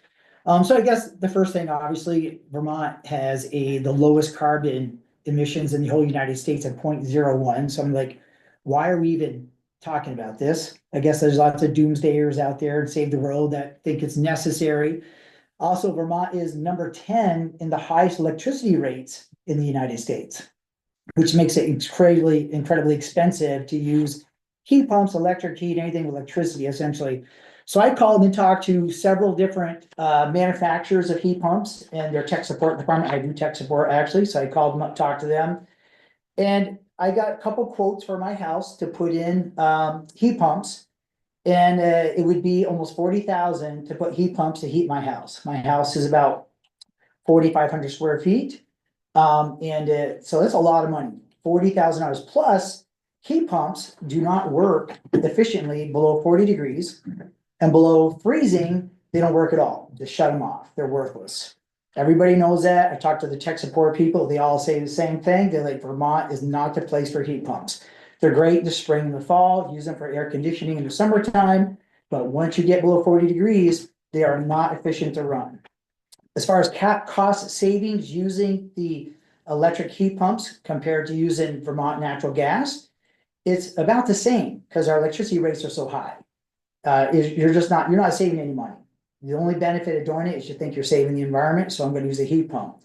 So I guess the first thing, obviously, Vermont has the lowest carbon emissions in the whole United States at 0.01. So I'm like, why are we even talking about this? I guess there's lots of doomsdayers out there and save the world that think it's necessary. Also, Vermont is number 10 in the highest electricity rates in the United States, which makes it incredibly expensive to use heat pumps, electric heat, anything with electricity, essentially. So I called and talked to several different manufacturers of heat pumps and their tech support department. I do tech support, actually, so I called them up, talked to them. And I got a couple quotes for my house to put in heat pumps. And it would be almost 40,000 to put heat pumps to heat my house. My house is about 4,500 square feet. So that's a lot of money, $40,000 plus. Heat pumps do not work efficiently below 40 degrees, and below freezing, they don't work at all. Just shut them off. They're worthless. Everybody knows that. I talked to the tech support people. They all say the same thing. They're like, Vermont is not the place for heat pumps. They're great in the spring and the fall, use them for air conditioning in the summertime. But once you get below 40 degrees, they are not efficient to run. As far as cost savings using the electric heat pumps compared to using Vermont natural gas, it's about the same because our electricity rates are so high. You're not saving any money. The only benefit of doing it is you think you're saving the environment, so I'm gonna use a heat pump.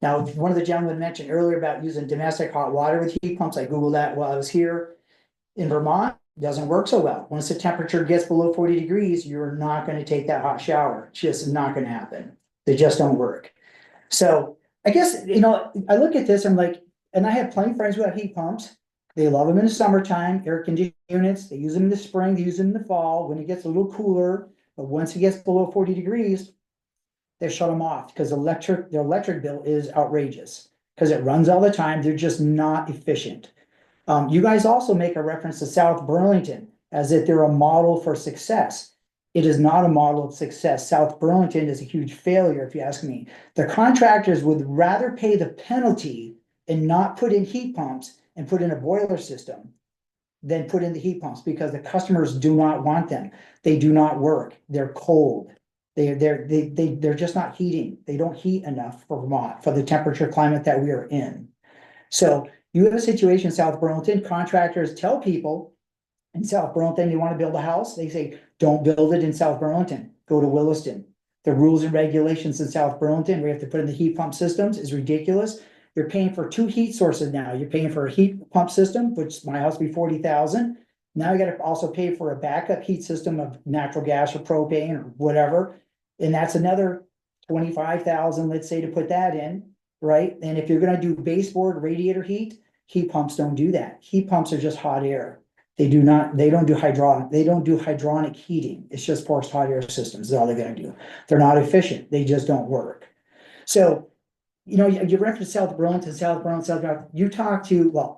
Now, one of the gentlemen mentioned earlier about using domestic hot water with heat pumps. I Googled that while I was here. In Vermont, it doesn't work so well. Once the temperature gets below 40 degrees, you're not gonna take that hot shower. It's just not gonna happen. They just don't work. So I guess, I look at this, I'm like, and I have plenty of friends who have heat pumps. They love them in the summertime, air conditioning units. They use them in the spring, they use them in the fall when it gets a little cooler. But once it gets below 40 degrees, they shut them off because their electric bill is outrageous because it runs all the time. They're just not efficient. You guys also make a reference to South Burlington as if they're a model for success. It is not a model of success. South Burlington is a huge failure, if you ask me. The contractors would rather pay the penalty and not put in heat pumps and put in a boiler system than put in the heat pumps because the customers do not want them. They do not work. They're cold. They're just not heating. They don't heat enough for Vermont for the temperature climate that we are in. So you have a situation in South Burlington, contractors tell people in South Burlington, you want to build a house, they say, don't build it in South Burlington, go to Williston. The rules and regulations in South Burlington, we have to put in the heat pump systems is ridiculous. You're paying for 2 heat sources now. You're paying for a heat pump system, which my house would be 40,000. Now you got to also pay for a backup heat system of natural gas or propane or whatever. And that's another 25,000, let's say, to put that in, right? And if you're gonna do baseboard radiator heat pumps don't do that. Heat pumps are just hot air. They don't do hydronic heating. It's just forced hot air systems. That's all they're gonna do. They're not efficient. They just don't work. So, you reference South Burlington,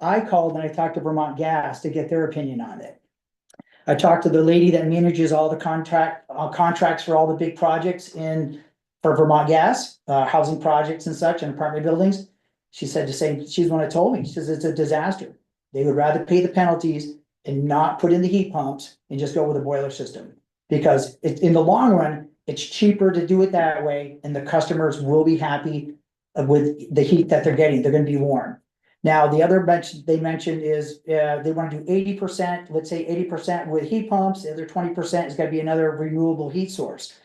I called and I talked to Vermont Gas to get their opinion on it. I talked to the lady that manages all the contracts for all the big projects in for Vermont Gas, housing projects and such and apartment buildings. She said the same, she's the one that told me, she says it's a disaster. They would rather pay the penalties and not put in the heat pumps and just go with a boiler system. Because in the long run, it's cheaper to do it that way and the customers will be happy with the heat that they're getting. They're gonna be warm. Now, the other they mentioned is, they wanna do 80%, let's say 80% with heat pumps, the other 20% is gonna be another renewable heat source.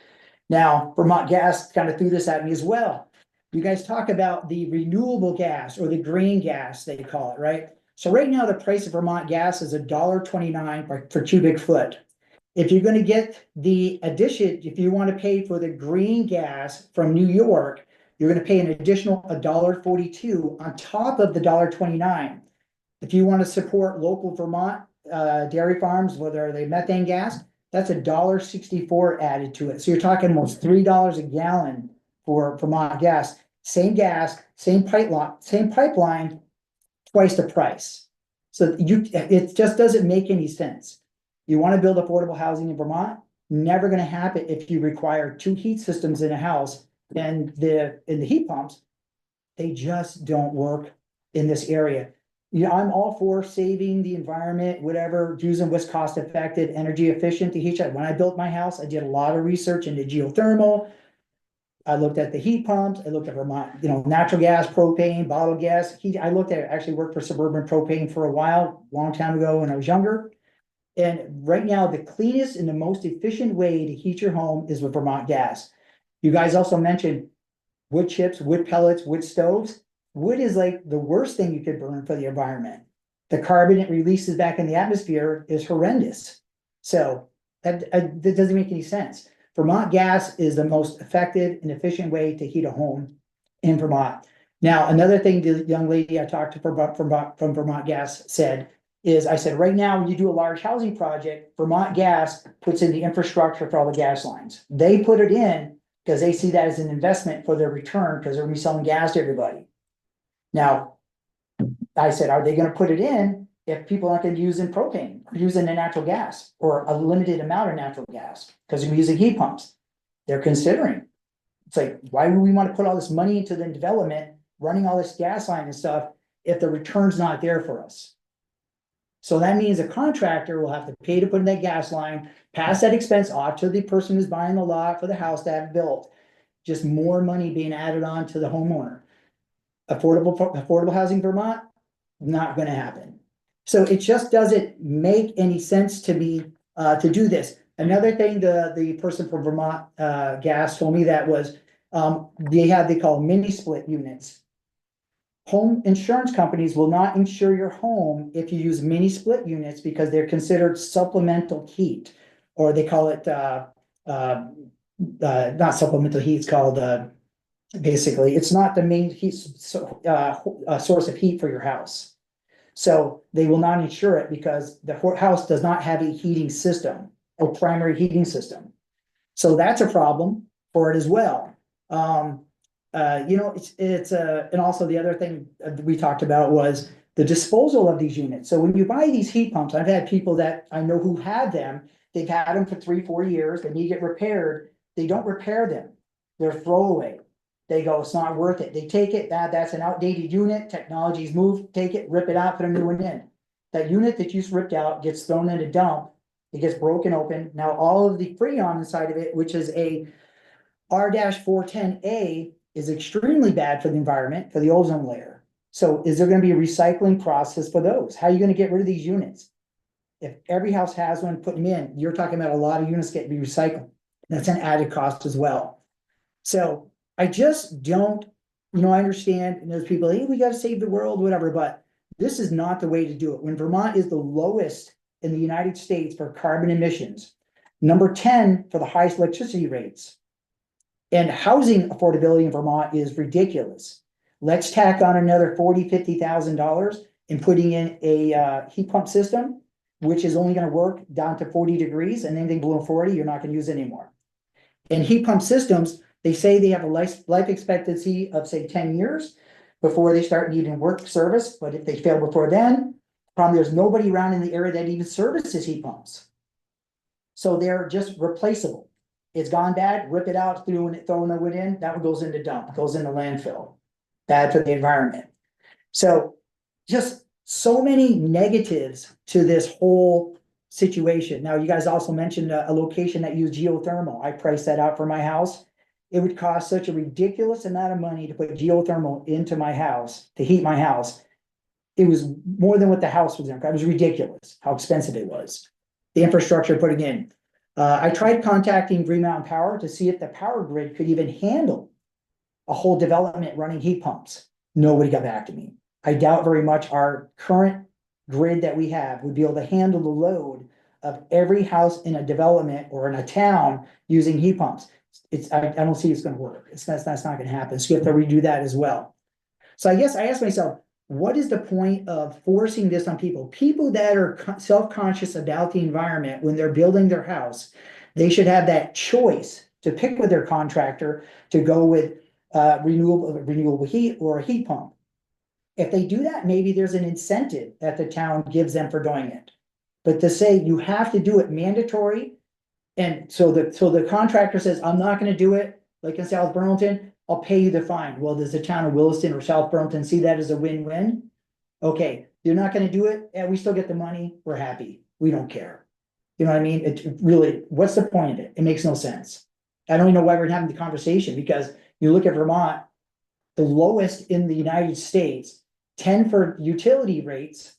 Now, Vermont Gas kind of threw this at me as well. You guys talk about the renewable gas or the green gas, they call it, right? So right now, the price of Vermont Gas is $1.29 per cubic foot. If you're gonna get the addition, if you want to pay for the green gas from New York, you're gonna pay an additional $1.42 on top of the $1.29. If you want to support local Vermont dairy farms, whether they methane gas, that's $1.64 added to it. So you're talking almost $3 a gallon for Vermont gas, same pipeline, twice the price. So it just doesn't make any sense. You want to build affordable housing in Vermont? Never going to happen if you require 2 heat systems in a house and the heat pumps, they just don't work in this area. You know, I'm all for saving the environment, whatever, using what's cost effective, energy efficient to heat. When I built my house, I did a lot of research into geothermal. I looked at the heat pumps, I looked at Vermont, natural gas, propane, bottled gas. I looked at, actually worked for Suburban Propane for a while, long time ago when I was younger. And right now, the cleanest and the most efficient way to heat your home is with Vermont gas. You guys also mentioned wood chips, wood pellets, wood stoves. Wood is like the worst thing you could burn for the environment. The carbon it releases back in the atmosphere is horrendous. So that doesn't make any sense. Vermont gas is the most effective and efficient way to heat a home in Vermont. Now, another thing the young lady I talked to from Vermont Gas said is, I said, right now, when you do a large housing project, Vermont Gas puts in the infrastructure for all the gas lines. They put it in because they see that as an investment for their return because they're gonna be selling gas to everybody. Now, I said, are they gonna put it in if people aren't gonna use propane, or using the natural gas, or a limited amount of natural gas, because they're using heat pumps? They're considering. It's like, why would we want to put all this money into the development, running all this gas line and stuff, if the return's not there for us? So that means a contractor will have to pay to put in that gas line, pass that expense off to the person who's buying the lot for the house to have built. Just more money being added on to the homeowner. Affordable housing Vermont, not gonna happen. So it just doesn't make any sense to me to do this. Another thing the person from Vermont Gas told me that was they call mini split units. Home insurance companies will not insure your home if you use mini split units because they're considered supplemental heat, or they call it not supplemental heat, it's called basically it's not the main heat source of heat for your house. So they will not insure it because the house does not have a heating system, a primary heating system. So that's a problem for it as well. And also the other thing we talked about was the disposal of these units. So when you buy these heat pumps, I've had people that I know who had them, they've had them for 3-4 years, they need to get repaired. They don't repair them. They're throwaway. They go, it's not worth it. They take it, that's an outdated unit, technology's moved, take it, rip it out, put a new one in. That unit that you just ripped out gets thrown in a dump, it gets broken open. Now all of the freon inside of it, which is a R-410A, is extremely bad for the environment, for the ozone layer. So is there gonna be a recycling process for those? How are you gonna get rid of these units? If every house has one, put them in, you're talking about a lot of units getting recycled. That's an added cost as well. So I just don't, I understand, and there's people, hey, we gotta save the world, whatever, but this is not the way to do it. When Vermont is the lowest in the United States for carbon emissions, number 10 for the highest electricity rates, and housing affordability in Vermont is ridiculous. Let's tack on another $40,000-$50,000 in putting in a heat pump system, which is only gonna work down to 40 degrees, and anything below 40, you're not gonna use anymore. And heat pump systems, they say they have a life expectancy of say 10 years before they start needing work service. But if they fail before then, probably there's nobody around in the area that even services heat pumps. So they're just replaceable. It's gone bad, rip it out, throwing the wood in, that one goes into dump, goes into landfill. Bad for the environment. So just so many negatives to this whole situation. Now, you guys also mentioned a location that used geothermal. I priced that out for my house. It would cost such a ridiculous amount of money to put geothermal into my house, to heat my house. It was more than what the house was. It was ridiculous how expensive it was. The infrastructure putting in. I tried contacting Green Mountain Power to see if the power grid could even handle a whole development running heat pumps. Nobody got back to me. I doubt very much our current grid that we have would be able to handle the load of every house in a development or in a town using heat pumps. I don't see it's gonna work. That's not gonna happen. So you have to redo that as well. So I guess I asked myself, what is the point of forcing this on people? People that are self-conscious about the environment when they're building their house, they should have that choice to pick with their contractor to go with renewable heat or a heat pump. If they do that, maybe there's an incentive that the town gives them for doing it. But to say you have to do it mandatory, and so the contractor says, I'm not gonna do it, like in South Burlington, I'll pay you the fine. Well, does the town of Williston or South Burlington see that as a win-win? Okay, you're not gonna do it, and we still get the money, we're happy, we don't care. You know what I mean? It really, what's the point of it? It makes no sense. I don't even know why we're having the conversation, because you look at Vermont, the lowest in the United States, 10 for utility rates,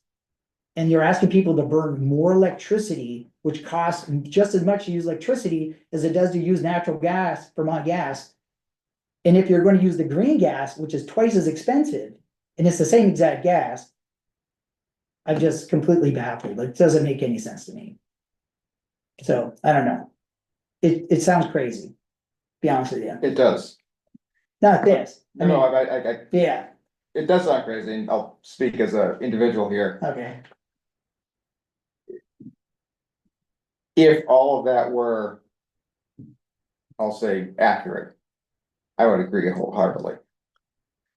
and you're asking people to burn more electricity, which costs just as much to use electricity as it does to use natural gas, Vermont gas. And if you're going to use the green gas, which is twice as expensive, and it's the same exact gas, I'm just completely baffled. It doesn't make any sense to me. So I don't know. It sounds crazy, to be honest with you. It does. Not this. I No, mean, yeah, it does sound crazy, and I'll speak as an individual here. okay. If all of that were, I'll say, accurate, I would agree wholeheartedly.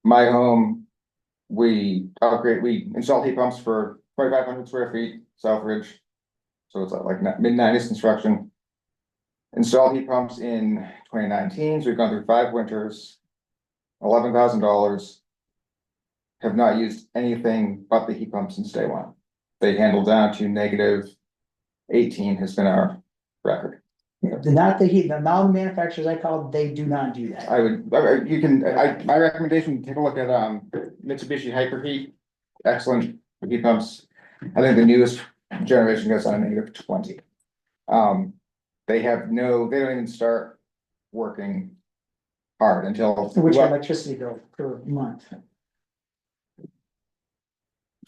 My home, we installed heat pumps for 2,500 square feet, Southridge. So it's like mid-90s construction. Installed heat pumps in 2019, so we've gone through 5 winters, $11,000. Have not used anything but the heat pumps since day one. They handle down to -18 has been our record. Not the heat, the amount of manufacturers I called, they do not do that. My recommendation, take a look at Mitsubishi Hyperheat, excellent heat pumps. I think the newest generation goes on a -20. They don't even start working hard until. Which electricity bill per month?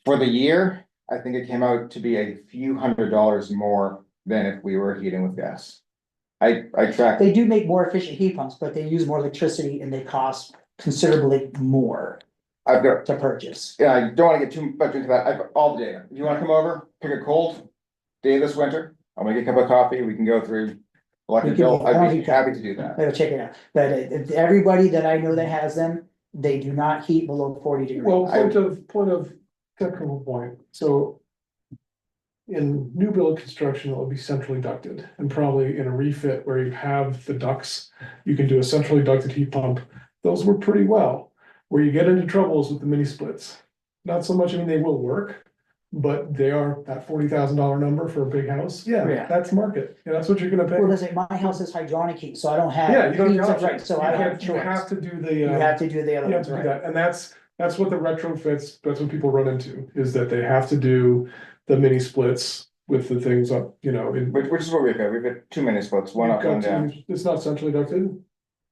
For the year, I think it came out to be a few $100s more than if we were heating with gas. I tracked. They do make more efficient heat pumps, but they use more electricity and they cost considerably more I've got, to purchase. yeah, I don't wanna get too much into that. I've got all the data. If you wanna come over, pick a cold day this winter, I'll make a cup of coffee, we can go through electric bill. I'd be happy to do that. I'll check it out, but everybody that I know that has them, they do not heat below 40 degrees. Well, point of technical point, so. In new build construction, it will be centrally ducted, and probably in a refit where you have the ducts, you can do a centrally ducted heat pump. Those work pretty well. Where you get into troubles with the mini splits, not so much, I mean, they will work. But they are that $40,000 number for a big house, Yeah. that's market, and that's what you're gonna pay. Well, does it, my house is hydronic heat, so I don't have. Yeah, you don't heat, have, right, so I don't have you have choice. to do the. You have to do the other You have ones, to do right? that, and that's what the retrofits, that's what people run into, is that they have to do the mini splits with the things up, you know. Which is what we've got 2 mini splits, one up, one down. It's not centrally ducted.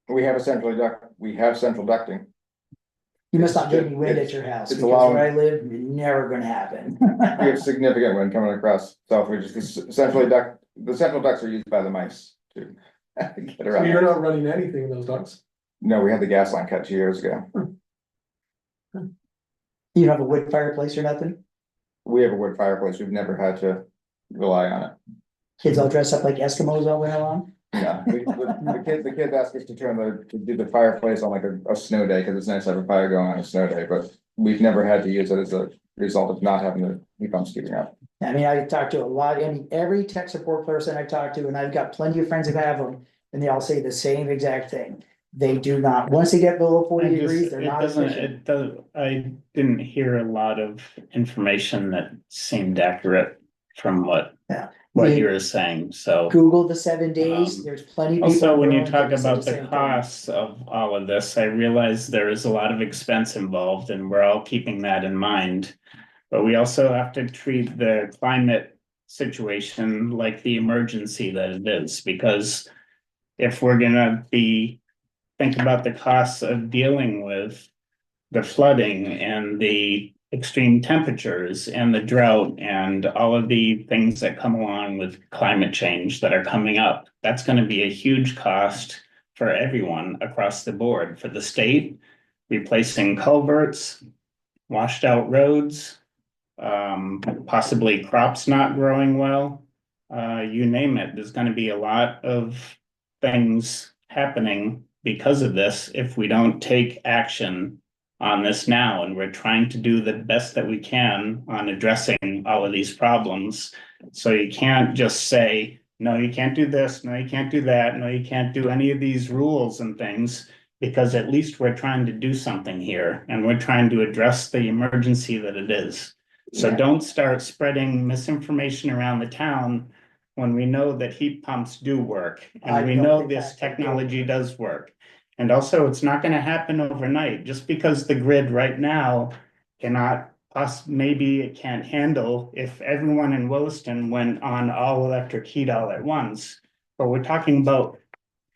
We have central ducting. You must not get any wind at your house, it's because allowed- where I live, never gonna happen. We have significant wind coming across Southridge. The central ducts are used by the mice to get So around. you're not running anything in those ducts. No, we had the gas line cut 2 years ago. You don't have a wood fireplace or nothing? We have a wood fireplace. We've never had to rely on it. Kids all dress up like Eskimos all winter long? Yeah, the kids ask us to do the fireplace on like a snow day, because it's nice to have a fire going on a snow day, but we've never had to use it as a result of not having the heat pumps keeping up. I mean, I talked to every tech support person I talked to, and I've got plenty of friends who have them. and they all say the same exact thing. They do not, once they get below 40 degrees, they're It not doesn't, efficient. it does, I didn't hear a lot of information that seemed accurate from what Yeah. you were saying, so. Google the 7 days, there's plenty of people. Also, in when you Burlington talk that say about the same thing. costs of all of this, I realize there is a lot of expense involved and we're all keeping that in mind. But we also have to treat the climate situation like the emergency that it is, because if we're gonna think about the costs of dealing with the flooding and the extreme temperatures and the drought and all of the things that come along with climate change that are coming up, that's going to be a huge cost for everyone across the board. For the state, replacing culverts, washed out roads, possibly crops not growing well, you name it. There's going to be a lot of things happening because of this if we don't take action on this now, and we're trying to do the best that we can on addressing all of these problems. So you can't just say, no, you can't do this, no, you can't do that, no, you can't do any of these rules and things, because at least we're trying to do something here, and we're trying to address the emergency that it is. So don't start spreading misinformation around the town when we know that heat pumps do work, and we know this technology does work. And also, it's not going to happen overnight. Just because the grid right now cannot, maybe it can't handle if everyone in Williston went on all electric heat all at once. But we're talking about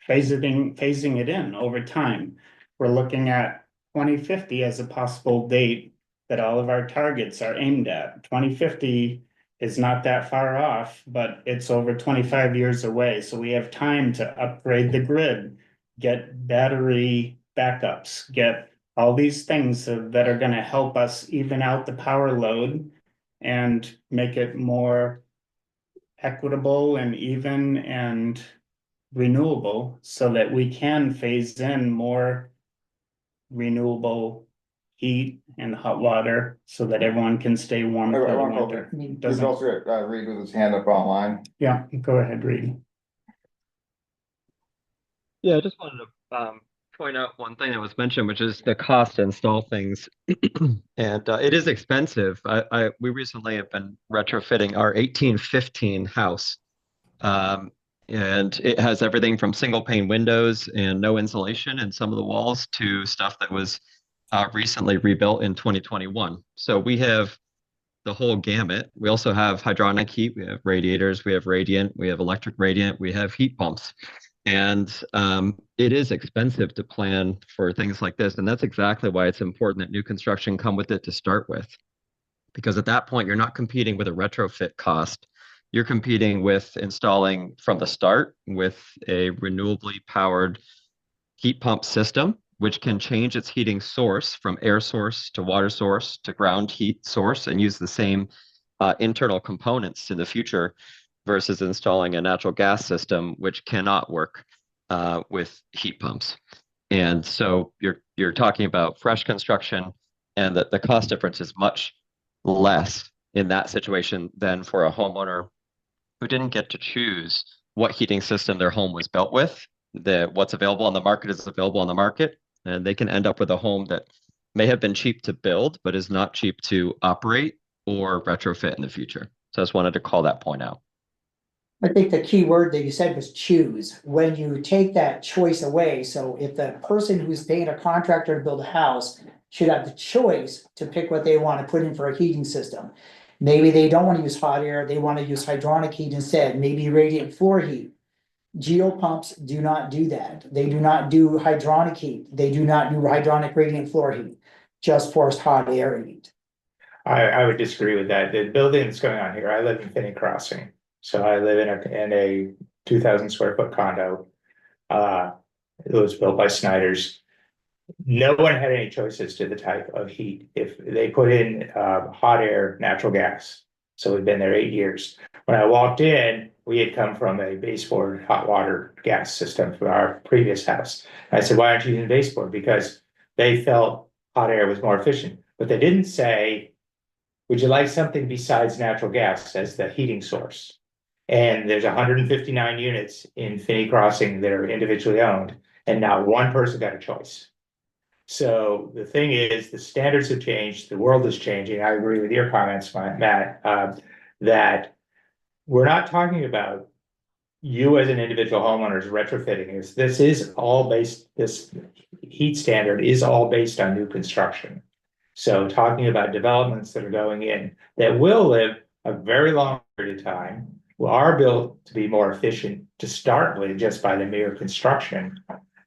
phasing it in over time. We're looking at 2050 as a possible date that all of our targets are aimed at. 2050 is not that far off, but it's over 25 years away. So we have time to upgrade the grid, get battery backups, get all these things that are going to help us even out the power load and make it more equitable and even and renewable, so that we can phase in more renewable heat and hot water so that everyone can stay warm for the winter. There's also Reed with his hand up online. Yeah, go ahead, Reed. Yeah, I just wanted to point out one thing that was mentioned, which is the cost to install things. And it is expensive. We recently have been retrofitting our 1815 house. And it has everything from single pane windows and no insulation in some of the walls to stuff that was recently rebuilt in 2021. So we have the whole gamut. We also have hydronic heat, we have radiators, we have radiant, we have electric radiant, we have heat pumps. And it is expensive to plan for things like this. And that's exactly why it's important that new construction come with it to start with. Because at that point, you're not competing with a retrofit cost. You're competing with installing from the start with a renewably powered heat pump system, which can change its heating source from air source to water source to ground heat source and use the same internal components in the future, versus installing a natural gas system, which cannot work with heat pumps. And so you're talking about fresh construction, and that the cost difference is much less in that situation than for a homeowner who didn't get to choose what heating system their home was built with. What's available on the market is available on the market, and they can end up with a home that may have been cheap to build, but is not cheap to operate or retrofit in the future. So I just wanted to call that point out. I think the key word that you said was choose. When you take that choice away, so if the person who's paying a contractor to build a house should have the choice to pick what they want to put in for a heating system. Maybe they don't want to use hot air, they want to use hydronic heat instead, maybe radiant floor heat. Geopumps do not do that. They do not do hydronic heat. They do not do hydronic radiant floor heat, just forced hot air heat. I would disagree with that. The building that's going on here, I live in Finney Crossing. So I live in a 2,000 square foot condo. It was built by Snyder's. No one had any choices to the type of heat. If they put in hot air, natural gas. So we've been there 8 years. When I walked in, we had come from a baseboard hot water gas system from our previous house. I said, why aren't you using baseboard? Because they felt hot air was more efficient. But they didn't say, would you like something besides natural gas as the heating source? And there's 159 units in Finney Crossing that are individually owned, and not one person got a choice. So the thing is, the standards have changed, the world is changing. I agree with your comments, Matt, that we're not talking about you as an individual homeowner is retrofitting. This is all based, this heat standard is all based on new construction. So talking about developments that are going in that will live a very long period of time, are built to be more efficient to start with just by the mere construction.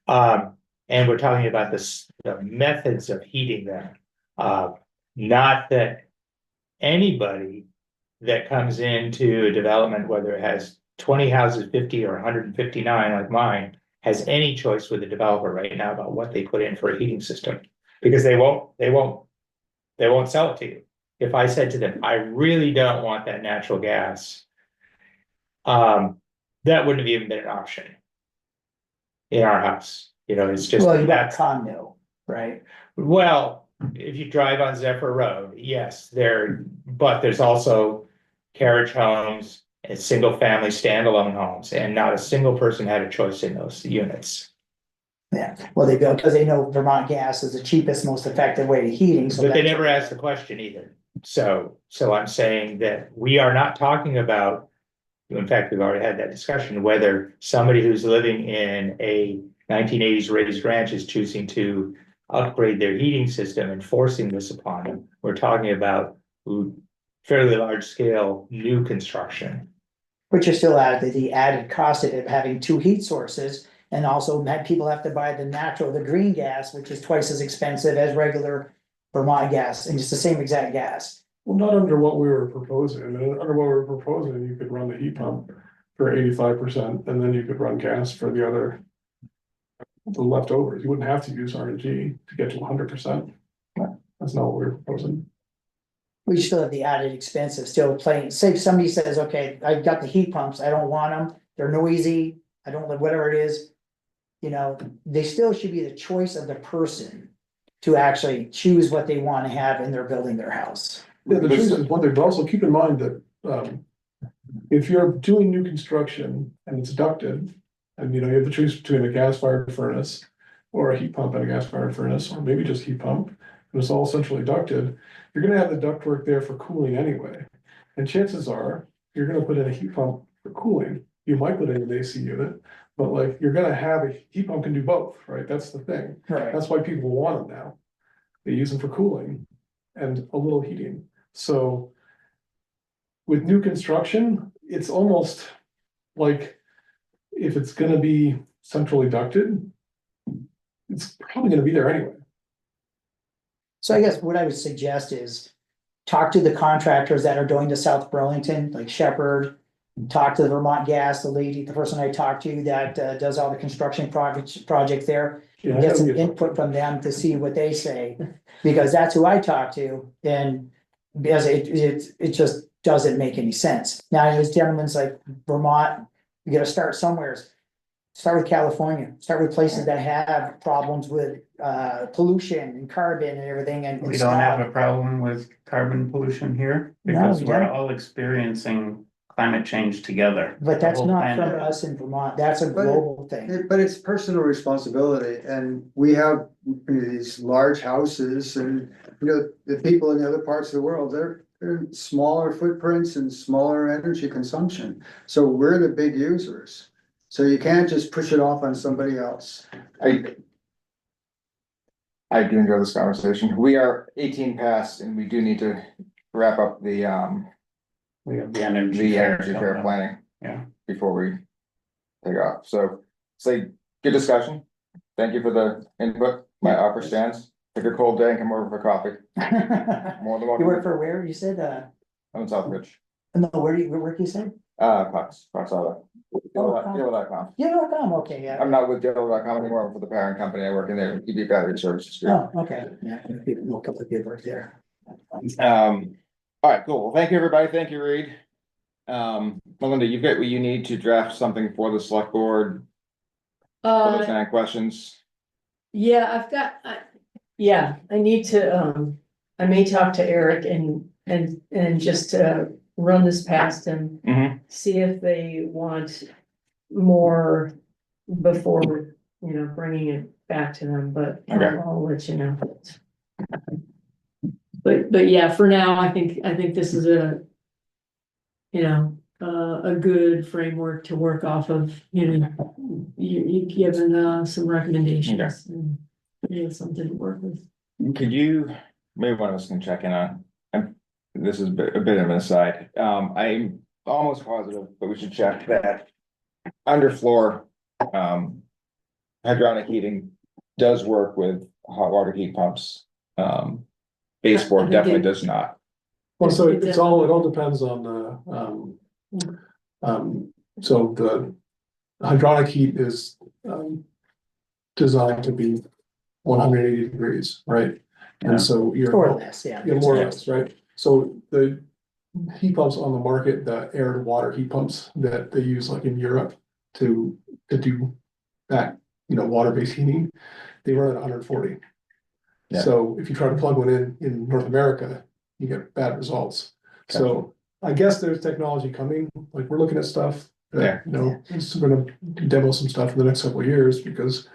And we're talking about the methods of heating them. Not that anybody that comes into a development, whether it has 20 houses, 50 or 159 like mine, has any choice with the developer right now about what they put in for a heating system. Because they won't sell it to you. If I said to them, I really don't want that natural gas, that wouldn't have even been an option in our house. You know, it's just. Well, you got a condo, right? Well, if you drive on Zephyr Road, yes, but there's also carriage homes and single family standalone homes, and not a single person had a choice in those units. Yeah, well, they built, because they know Vermont gas is the cheapest, most effective way to heating, so. But they that's- never asked the question either. So I'm saying that we are not talking about, in fact, we've already had that discussion, whether somebody who's living in a 1980s raised ranch is choosing to upgrade their heating system and forcing this upon them. We're talking about fairly large scale new construction. But you're still at the added cost of it having two heat sources, and also that people have to buy the green gas, which is twice as expensive as regular Vermont gas, and it's the same exact gas. Well, not under what we were proposing. Under what we were proposing, you could run the heat pump for 85%, and then you could run gas for the leftovers. You wouldn't have to use RNG to get to 100%. That's not what we were proposing. We still have the added expense of still playing, say if somebody says, okay, I've got the heat pumps, I don't want them, they're noisy, I don't live, whatever it is. You know, they still should be the choice of the person to actually choose what they want to have in their building their house. Yeah, the choice is one thing, but also keep in mind that if you're doing new construction and it's ducted, and you have the choice between a gas-fired furnace or a heat pump and a gas-fired furnace, or maybe just heat pump, and it's all centrally ducted, you're gonna have the ductwork there for cooling anyway. And chances are, you're gonna put in a heat pump for cooling. You might put in an AC unit, but like, you're gonna have a heat pump can do both, right? That's the thing. Right. That's why people want them now. They use them for cooling and a little heating. So with new construction, it's almost like if it's gonna be centrally ducted, it's probably gonna be there anyway. So I guess what I would suggest is talk to the contractors that are going to South Burlington, like Shepherd. Talk to the Vermont Gas, the person I talked to that does all the construction projects there. Yeah, Get some input from them to see what they say, because that's who I talk to, and because it just doesn't make any sense. Now, this gentleman's like Vermont, you gotta start somewhere. Start with California, start with places that have problems with pollution and carbon and everything, and. We don't have a problem with carbon pollution here, because we we're don't. all experiencing climate change together. But that's The whole not from planet. us in Vermont, that's a global thing. But it's personal responsibility, and we have these large houses, and the people in the other parts of the world, they're smaller footprints and smaller energy consumption. So we're the big users. So you can't just push it off on somebody else. I do enjoy this conversation. We are 18 past and we do need to wrap up We have the energy. energy fair planning. Yeah. Before we take off. So say good discussion. Thank you for the input. My offer stands. Take a cold day and come over for coffee. More than You welcome. work for where, you said, I'm in Southbridge. no, where do you work, you said? Cox Auto. Cox. Dealer.com. Yeah.com, okay, yeah. I'm not with Dealer.com anymore. I'm for the parent company. I work in their EV battery services group. Oh, okay, yeah, know a couple of people work there. All right, cool. Well, thank you, everybody. Thank you, Reed. Melinda, you've got what you need to draft something for the select board. For those kind of questions. Yeah, I've got, I need to, I may talk to Eric and just run this past him, Mhm. see if they want more before, bringing it back to them, but Okay. I'll let you know. But yeah, for now, I think this is a good framework to work off of, you've given, some recommendations. And something to work with. Could you, maybe one of us can check in on, this is a bit of an aside, I'm almost positive, but we should check that underfloor, hydronic heating does work with hot water heat pumps. Baseboard definitely does not. Well, so it all depends on the, so the hydronic heat is, designed to be 180 degrees, right? And so you're. More or less, yeah. Yeah, more or less, right? So the heat pumps on the market, the air to water heat pumps that they use like in Europe to do that, water-based heating, they run at 140. Yeah. So if you try to plug one in North America, you get bad results. So I guess there's technology coming, like we're looking at stuff that, it's gonna demo some stuff in the next couple of years because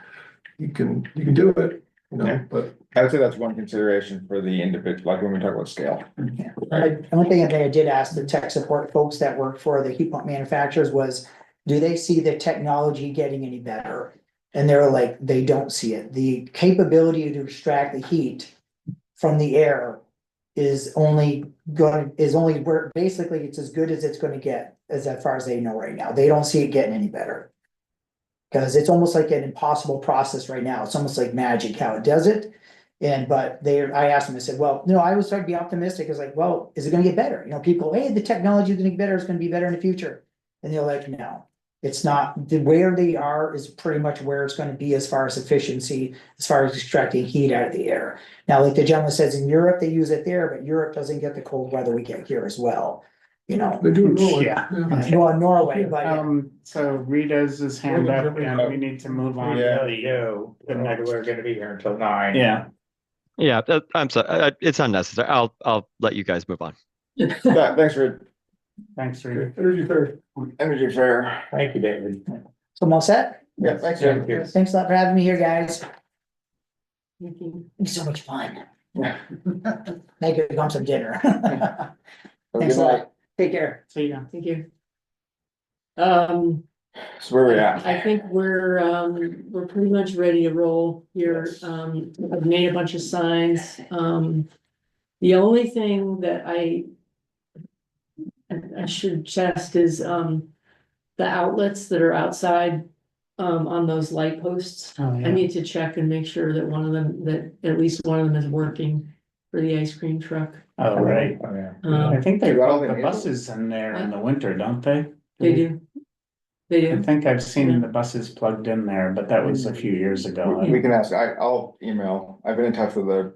you can do it, but. I would say that's one consideration for the individual, like when we talk about scale. The only thing that I did ask the tech support folks that work for the heat pump manufacturers was, do they see the technology getting any better? And they're like, they don't see it. The capability to extract the heat from the air is only where, basically, it's as good as it's gonna get, as far as they know right now. They don't see it getting any better. Cause it's almost like an impossible process right now. It's almost like magic how it does it. I asked them, I said, well, no, I was trying to be optimistic. It's like, well, is it gonna get better? People, hey, the technology is gonna get better, it's gonna be better in the future. And they're like, no, it's not. Where they are is pretty much where it's gonna be as far as efficiency, as far as extracting heat out of the air. Now, like the gentleman says, in Europe, they use it there, but Europe doesn't get the cold weather we get here as well. They do it in Norway. Yeah. Well, Norway, but So Rita's his hand up and we need to move on. Yeah. And we're gonna be here until 9. Yeah. Yeah, I'm sorry, it's unnecessary. I'll let you guys move on. Yeah, thanks for Thanks, Rita. energy fair. Thank you, David. so I'm all set. Yeah, thanks, Thank Jim. you. Thanks a lot for having me here, guys. Thank you. It's so much fun. Yeah. Make it become some dinner. Have a Thanks good a night. lot. Take care. See ya. Thank you. So where we at? I think we're pretty much ready to roll here. I've made a bunch of signs. The only thing that I should test is, the outlets that are outside, on those light posts. Oh, I need to check and make sure that at least one of them is working for the ice cream truck. Oh, right. Oh, yeah. I think they You got all put the the needles? buses in there in the winter, don't they? They do. They I do. think I've seen the buses plugged in there, but that was a few years ago. We can ask, I'll email, I've been in touch with the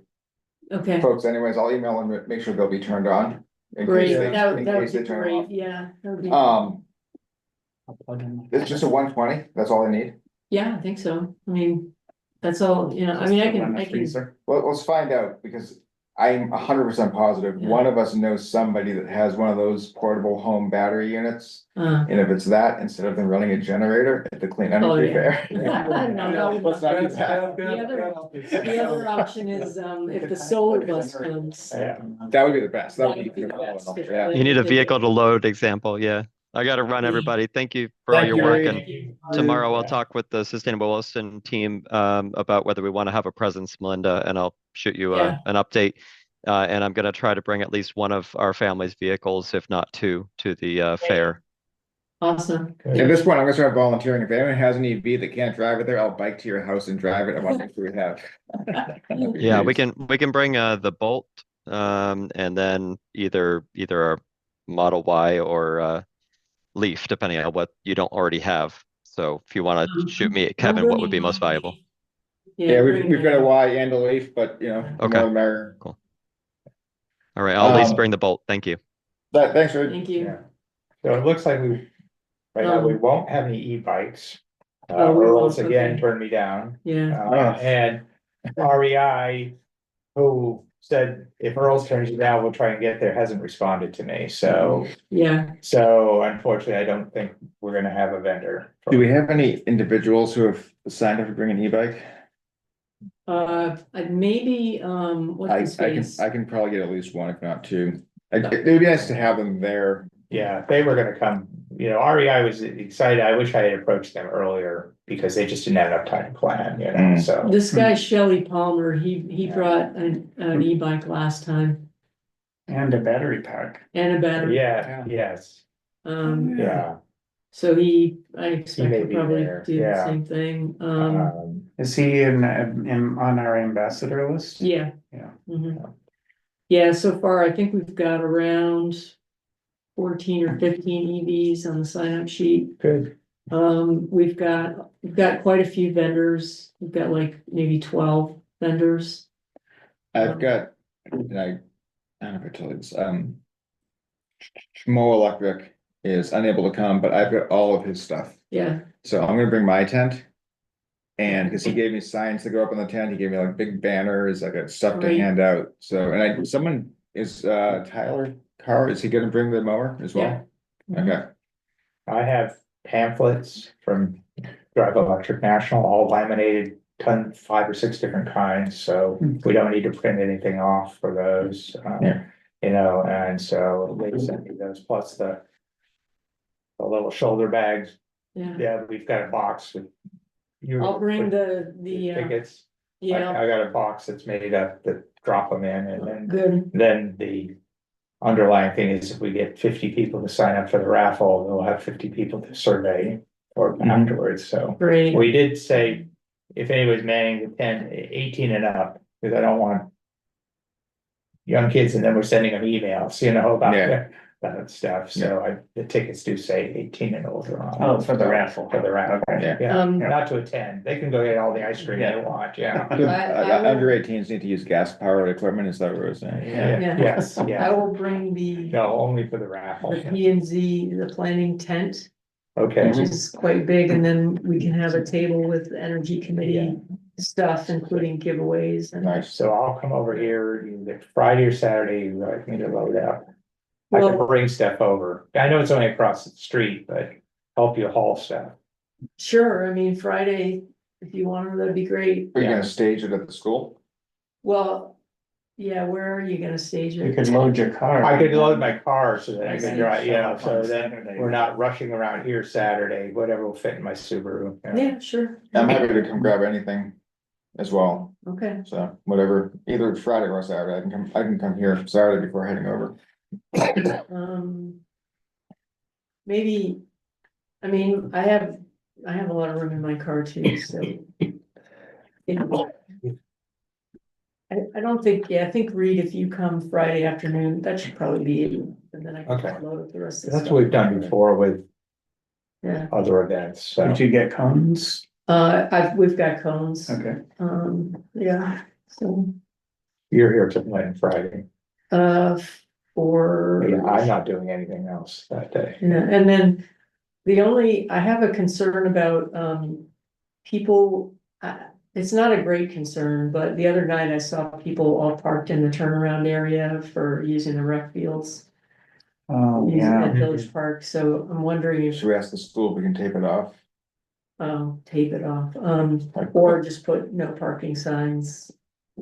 Okay, folks anyways, I'll email them, and make sure they'll be turned on. in case great. they- That in would case be they turn great. off. Yeah. That would be. I'll plug in. It's just a 120, that's all I need. Yeah, I think so. I mean, that's all, I mean, Just I to can, run the I can, freezer. Well, let's find out, because I'm 100% positive, Yeah. one of us knows somebody that has one of those portable home battery units. uh, And if it's that, instead of them running a generator at the clean Oh, energy yeah. fair. No, Let's not do that. the other option is, if the solar bus comes. Yeah. That would be the best, that would That'd be be the best. phenomenal, yeah. You need a vehicle to load example, yeah. I gotta run, everybody. Thank you for all Thank your you, work, Reed. and Thank you. tomorrow I'll Yeah. talk with the Sustainable Williston team about whether we want to have a presence, Melinda, and I'll shoot you Yeah. an update. And I'm gonna try to bring at least one of our family's vehicles, if not two, to the fair. Awesome. At this point, I'm gonna start volunteering, if anyone has an EV that can't drive it there, I'll bike to your house and drive it, I want to make sure we have. Yeah, we can bring the Bolt, and then either a Model Y or Leaf, depending on what you don't already have. So if you want to shoot me at Kevin, what would be most valuable? Yeah, we've got a Y and a Leaf, but the Okay. more the merrier. Cool. All right, I'll at least Um, bring the Bolt. Thank you. Thanks, Reed. Thank you. Yeah. So it looks like right now, we won't have any e-bikes. Oh, we Earl's won't, again okay. turned me down. Yeah, Oh. And REI, who said, if Earl's turns it down, we'll try and get there, hasn't responded to me, so. Yeah, So unfortunately, I don't think we're gonna have a vendor. Do we have any individuals who have signed up to bring an e-bike? maybe, what's his face? I can probably get at least one, if not two. It would be nice to have them there. Yeah, they were gonna come, REI was excited, I wish I had approached them earlier, because they just didn't have enough time to plan, so. This guy Shelley Palmer, he brought an e-bike last time And a battery pack. and a battery. Yeah, yes, yeah. So I expect may he'll be probably there, do the yeah. same thing, Is he in on our ambassador list? yeah. Yeah. Mhm. Yeah, so far I think we've got around 14 or 15 EVs on the sign-up sheet. Good. We've got quite a few vendors. We've got like maybe 12 vendors. I've got, and I don't know if I told you this, Schmo Electric is unable to come, but I've got all of his stuff. Yeah, So I'm gonna bring my tent. And because he gave me signs to go up on the tent, he gave me like big banners, I got stuff to Right. hand out, so, and someone is, Tyler Carr, is he gonna bring the mower as well? Okay, I have pamphlets from Drive Electric National, all laminated, 5 or 6 different kinds, so we don't need to print anything off for those. Yeah. And so they sent me those, plus the little shoulder bags. yeah. Yeah, we've got a box with. I'll bring the Tickets. yeah, I got a box that's made up that drop them in, and good. then the underlying thing is if we get 50 people to sign up for the raffle, we'll have 50 people to survey or afterwards, so. Great. We did say, if anybody's manning the 18 and up, because I don't want young kids, and then we're sending them emails, about Yeah. that stuff, so the tickets do say 18 and older on. Oh, for the raffle. For the raffle, Okay. yeah, not to attend, they can go get all the ice cream they want, yeah. Under 18s need to use gas powered equipment, is that what we're saying? Yeah. Yes, I yeah, will bring the no, only for the raffle, P and Z, the planning tent, okay. which is quite big, and then we can have a table with the energy committee stuff, including giveaways and. Nice. So I'll come over here either Friday or Saturday, you'd like me to load up. I can Well, bring stuff over. I know it's only across the street, but help you haul stuff. sure, I mean, Friday, if you want, that'd be great. Are you gonna stage it at the school? Well, yeah, where are you gonna stage You it? could load your car. I could load my car so that I I can see. drive, so then we're not rushing around here Saturday, whatever will fit in my Subaru. Yeah, sure. I'm happy to come grab anything as well, Okay, so whatever, either Friday or Saturday, I can come here Saturday before heading over. maybe, I mean, I have a lot of room in my car too, so. I don't think, I think Reed, if you come Friday afternoon, that should probably be it, and then I Okay. can load up the rest of the That's stuff. what we've done before with Yeah, other events, so. Did you get cones? we've got cones, Okay. yeah, so, You're here to plan Friday. for. Yeah, I'm not doing anything else that day. Yeah, and then I have a concern about, people, it's not a great concern, but the other night I saw people all parked in the turnaround area for using the rec fields. Oh, Using yeah. at Village Park, so I'm wondering if, Should we ask the school if we can tape it off? tape it off, or just put no parking signs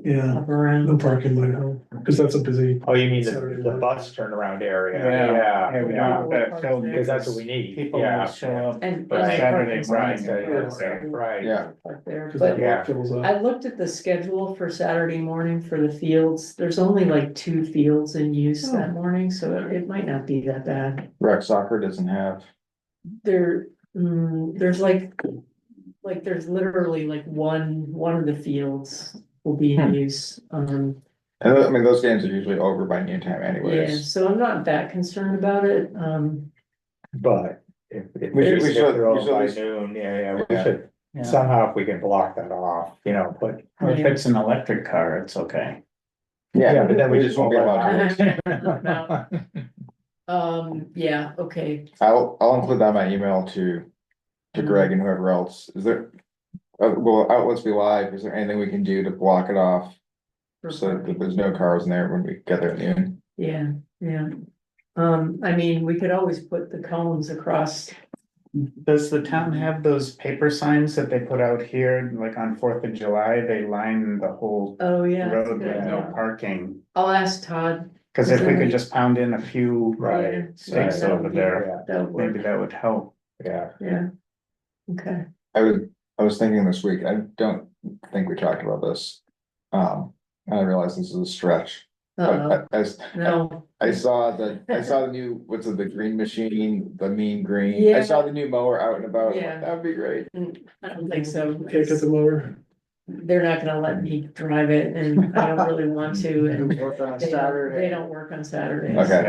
Yeah, up around. no parking might help, because that's a busy. Oh, you mean Saturday the morning. bus turnaround area? Yeah, we Yeah, don't want that filled because that's what we need, People yeah. will show up. And. Right. Saturday Right, morning. right. Yeah. Park there, Because but the block fills up. I looked at the schedule for Saturday morning for the fields, there's only like 2 fields in use that morning, so it might not be that bad. Rec soccer doesn't have, There's like there's literally like one of the fields will be in use, and I mean, those games are usually over by noon time yeah, anyways. so I'm not that concerned about it, But if We should- we should- they're all we should by at least- noon, we Yeah. should, Yeah. somehow if we can block that off, but. Or if it's an electric car, it's okay. Yeah, but then we just won't be allowed to. yeah, okay, I'll include that in my email to Greg and whoever else, is there? Will outlets be live, is there anything we can do to block it off? so that there's no cars in there when we get there at noon. Yeah, yeah. I mean, we could always put the cones across. Does the town have those paper signs that they put out here, like on 4th of July? They line the whole Oh, yeah. that's a road good with no idea. parking. I'll ask Todd. Cause if we could just pound in a few Yeah, stakes that would over be- there, That would maybe work, that would help. Yeah. yeah. Okay. I was thinking this week, I don't think we talked about this. And I realize this is a stretch, Uh-oh, but no. I saw the new, what's it, the green machine, the mean green. I Yeah. saw the new mower out and about. I'm like, Yeah. that would be great. I don't think so. Can't get the mower. They're not gonna let me drive it and I don't really want to and Work on a they Saturday. don't work on Saturdays. Okay.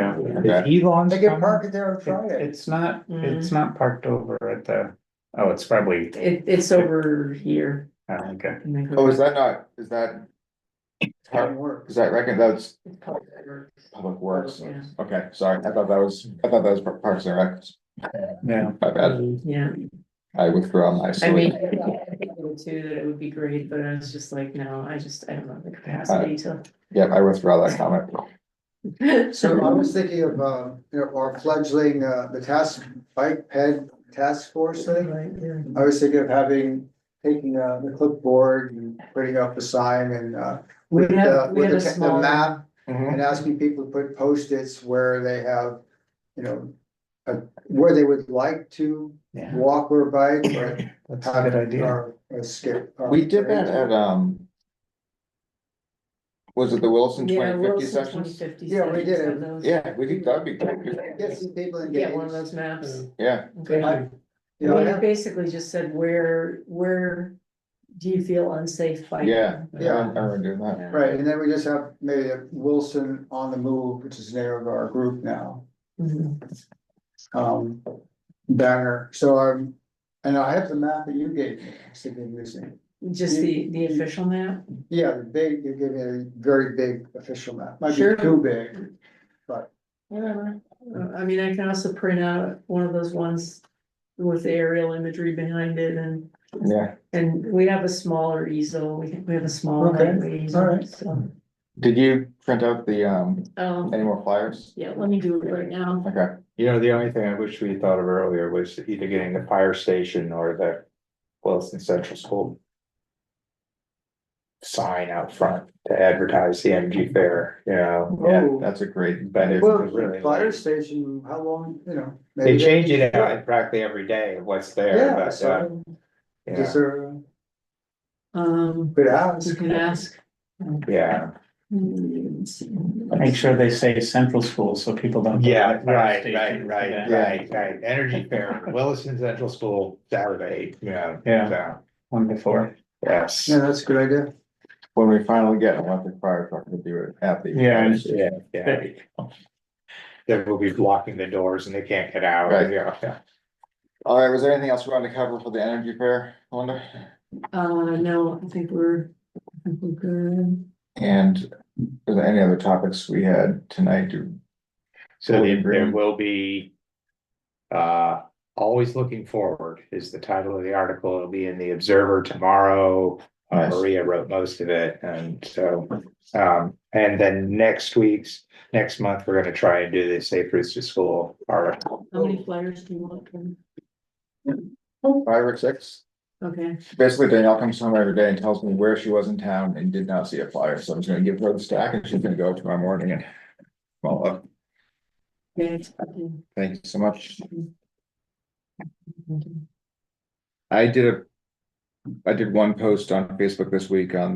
Yeah. Is Elon's They can coming? park it there on Friday. It's not, Mm. it's not parked over at the, oh, it's probably, It's over here. okay. and they go Oh, is back. that not, is that, Doesn't work. is that reckon, that's It's called over. Public Works? Yeah. Okay, sorry, I thought that was Parks and Rec. Yeah. My bad, Yeah, I withdraw my. I mean, I think too, that it would be great, but I was just like, no, I don't have the capacity to. Yep, I withdraw that comment. So I was thinking of, our fledgling, the bike ped task force thing. Right, yeah. I was thinking of taking the clipboard and putting up a sign and, We with have a the small. map Mhm. and asking people to put Post-its where they have, where they would like to Yeah, walk or bike, but that's a good idea. or skip. We did that at, was it the Williston Yeah, 2050 Williston sessions? 2050 Yeah, we did sessions it. have those. Yeah, we did, that'd be good. Get some people engaged. Get one of those maps. Yeah, Okay. I- I You know, mean, I it have- basically just said where do you feel unsafe biking? yeah, Yeah. I remember doing that. Yeah. Right, and then we just have maybe a Wilson on the move, which is the name of our group now, Mhm. banner, so and I have the map that you gave me, I was thinking of using. Just the official map? Yeah, you gave me a very big official map, might be Sure. too big, but, Whatever. I mean, I can also print out one of those ones with the aerial imagery behind it Yeah, and we have a smaller easel, we have a small Okay, lightweight easel, alright. so. did you print out the, any more flyers? Yeah, let me do it right now. Okay, You know, the only thing I wish we thought of earlier was either getting the fire station or the Williston Central School sign out front to advertise the energy fair, yeah, Oh. that's a great idea. well, really fire like- station, how long, They maybe change it out practically every day of what's there, Yeah, but, so, yeah, just a Um, good you ask. can ask. yeah. Make sure they say central school so people don't. go to Yeah, the fire right, station right, for right, that. right. Energy fair, Williston Central School, Saturday, yeah. Yeah. So, One before. yes. Yeah, that's a good idea. When we finally get an electric fire truck to do it at the. Yeah. Yeah, yeah. They will be blocking the doors and they can't get out, Right. yeah. All right, was there anything else we wanted to cover for the energy fair, Linda? No, I think we're good. And are there any other topics we had tonight? So Fully there agree. will be. Always looking forward is the title of the article. It'll be in the Observer tomorrow. Nice. Maria wrote most of it, and so, and then next month, we're gonna try and do the Safe Routes to School article. How many flyers do you want? Kim? 5 or 6? Okay, Basically, Danielle comes home every day and tells me where she was in town and did not see a flyer, so I'm just gonna give her the stack and she's gonna go tomorrow morning and. Well, okay. thank you so much. I did one post on Facebook this week on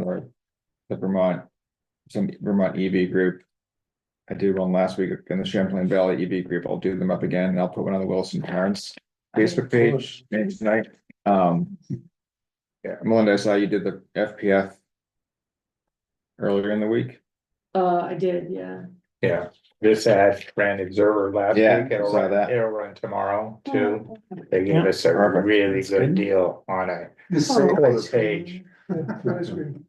the Vermont, some Vermont EV group. I did one last week in the Champlain Valley EV group. I'll do them up again and I'll put one on the Wilson Parents Facebook page maybe tonight. Yeah, Melinda, I saw you did the FPF earlier in the week. I did, yeah. Yeah, this ad ran Observer last Yeah, week. It'll saw run, that. it'll run tomorrow too. They gave us a Perfect. really That's good good. deal on a The same quarter place. page. Ice cream.